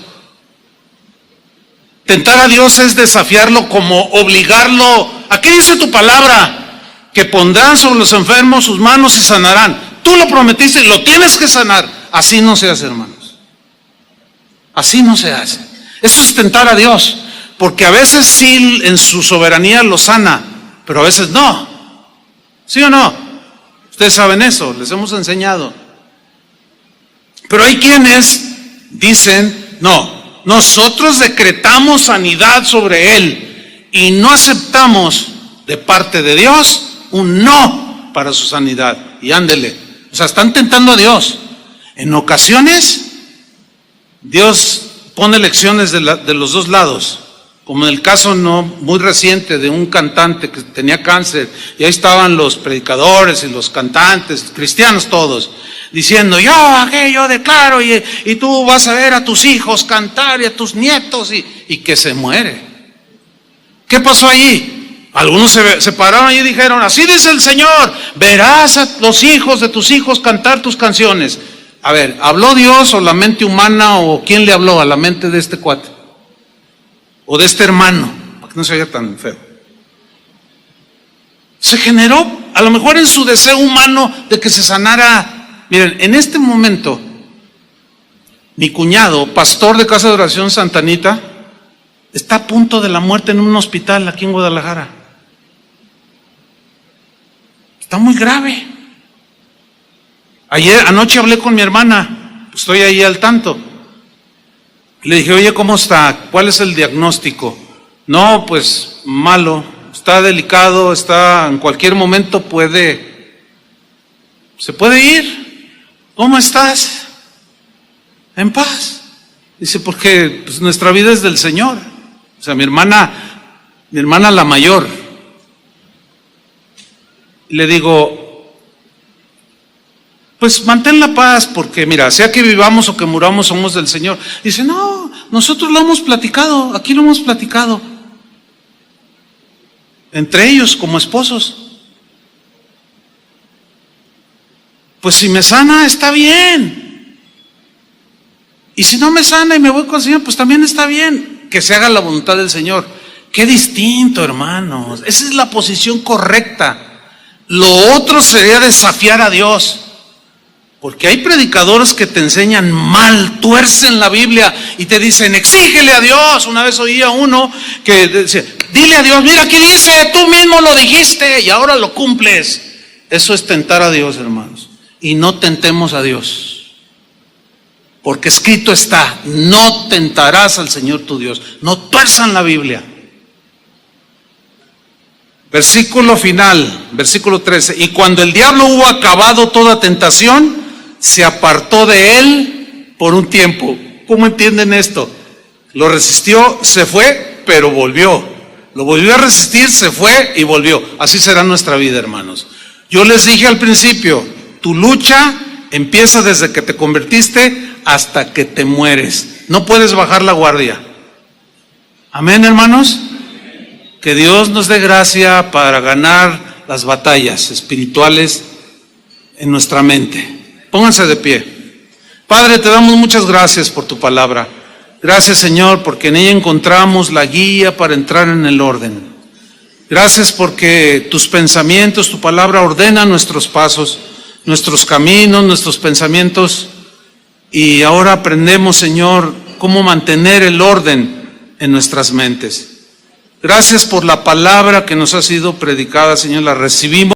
Tentar a Dios es desafiarlo, como obligarlo. ¿A qué dice tu palabra? Que pondrán sobre los enfermos sus manos y sanarán. Tú lo prometiste y lo tienes que sanar. Así no se hace, hermanos. Así no se hace. Eso es tentar a Dios. Porque a veces sí en su soberanía lo sana, pero a veces no. ¿Sí o no? Ustedes saben eso, les hemos enseñado. Pero hay quienes dicen, no, nosotros decretamos sanidad sobre él y no aceptamos de parte de Dios un no para su sanidad. Y ándele, o sea, están tentando a Dios. En ocasiones, Dios pone lecciones de los dos lados. Como en el caso no muy reciente de un cantante que tenía cáncer, y ahí estaban los predicadores y los cantantes, cristianos todos, diciendo, yo declaro, y tú vas a ver a tus hijos cantar y a tus nietos, y que se muere. ¿Qué pasó allí? Algunos se pararon y dijeron, así dice el Señor, verás a los hijos de tus hijos cantar tus canciones. A ver, ¿habló Dios o la mente humana, o quién le habló a la mente de este cuate? O de este hermano, para que no se oiga tan feo. Se generó, a lo mejor en su deseo humano de que se sanara. Miren, en este momento, mi cuñado, pastor de Casa de Oración Santa Anita, está a punto de la muerte en un hospital aquí en Guadalajara. Está muy grave. Anoche hablé con mi hermana, estoy ahí al tanto. Le dije, oye, ¿cómo está? ¿Cuál es el diagnóstico? No, pues malo, está delicado, en cualquier momento se puede ir. ¿Cómo estás? En paz. Dice, porque pues, nuestra vida es del Señor. O sea, mi hermana la mayor. Le digo, pues mantén la paz, porque mira, sea que vivamos o que muramos, somos del Señor. Dice, no, nosotros lo hemos platicado, aquí lo hemos platicado. Entre ellos, como esposos. Pues si me sana, está bien. Y si no me sana y me voy con el Señor, pues también está bien. Que se haga la voluntad del Señor. Qué distinto, hermanos. Esa es la posición correcta. Lo otro sería desafiar a Dios. Porque hay predicadores que te enseñan mal, tuercen la Biblia y te dicen, exígele a Dios. Una vez oía uno que decía, dile a Dios, mira aquí dice, tú mismo lo dijiste y ahora lo cumples. Eso es tentar a Dios, hermanos. Y no tentemos a Dios. Porque escrito está, no tentarás al Señor tu Dios. No tuerzan la Biblia. Versículo final, versículo 13. Y cuando el diablo hubo acabado toda tentación, se apartó de él por un tiempo. ¿Cómo entienden esto? Lo resistió, se fue, pero volvió. Lo volvió a resistir, se fue y volvió. Así será nuestra vida, hermanos. Yo les dije al principio, tu lucha empieza desde que te convertiste hasta que te mueres. No puedes bajar la guardia. Amén, hermanos. Que Dios nos dé gracia para ganar las batallas espirituales en nuestra mente. Pónganse de pie. Padre, te damos muchas gracias por tu palabra. Gracias, Señor, porque en ella encontramos la guía para entrar en el orden. Gracias porque tus pensamientos, tu palabra ordena nuestros pasos, nuestros caminos, nuestros pensamientos. Y ahora aprendemos, Señor, cómo mantener el orden en nuestras mentes. Gracias por la palabra que nos ha sido predicada, Señor, la recibimos.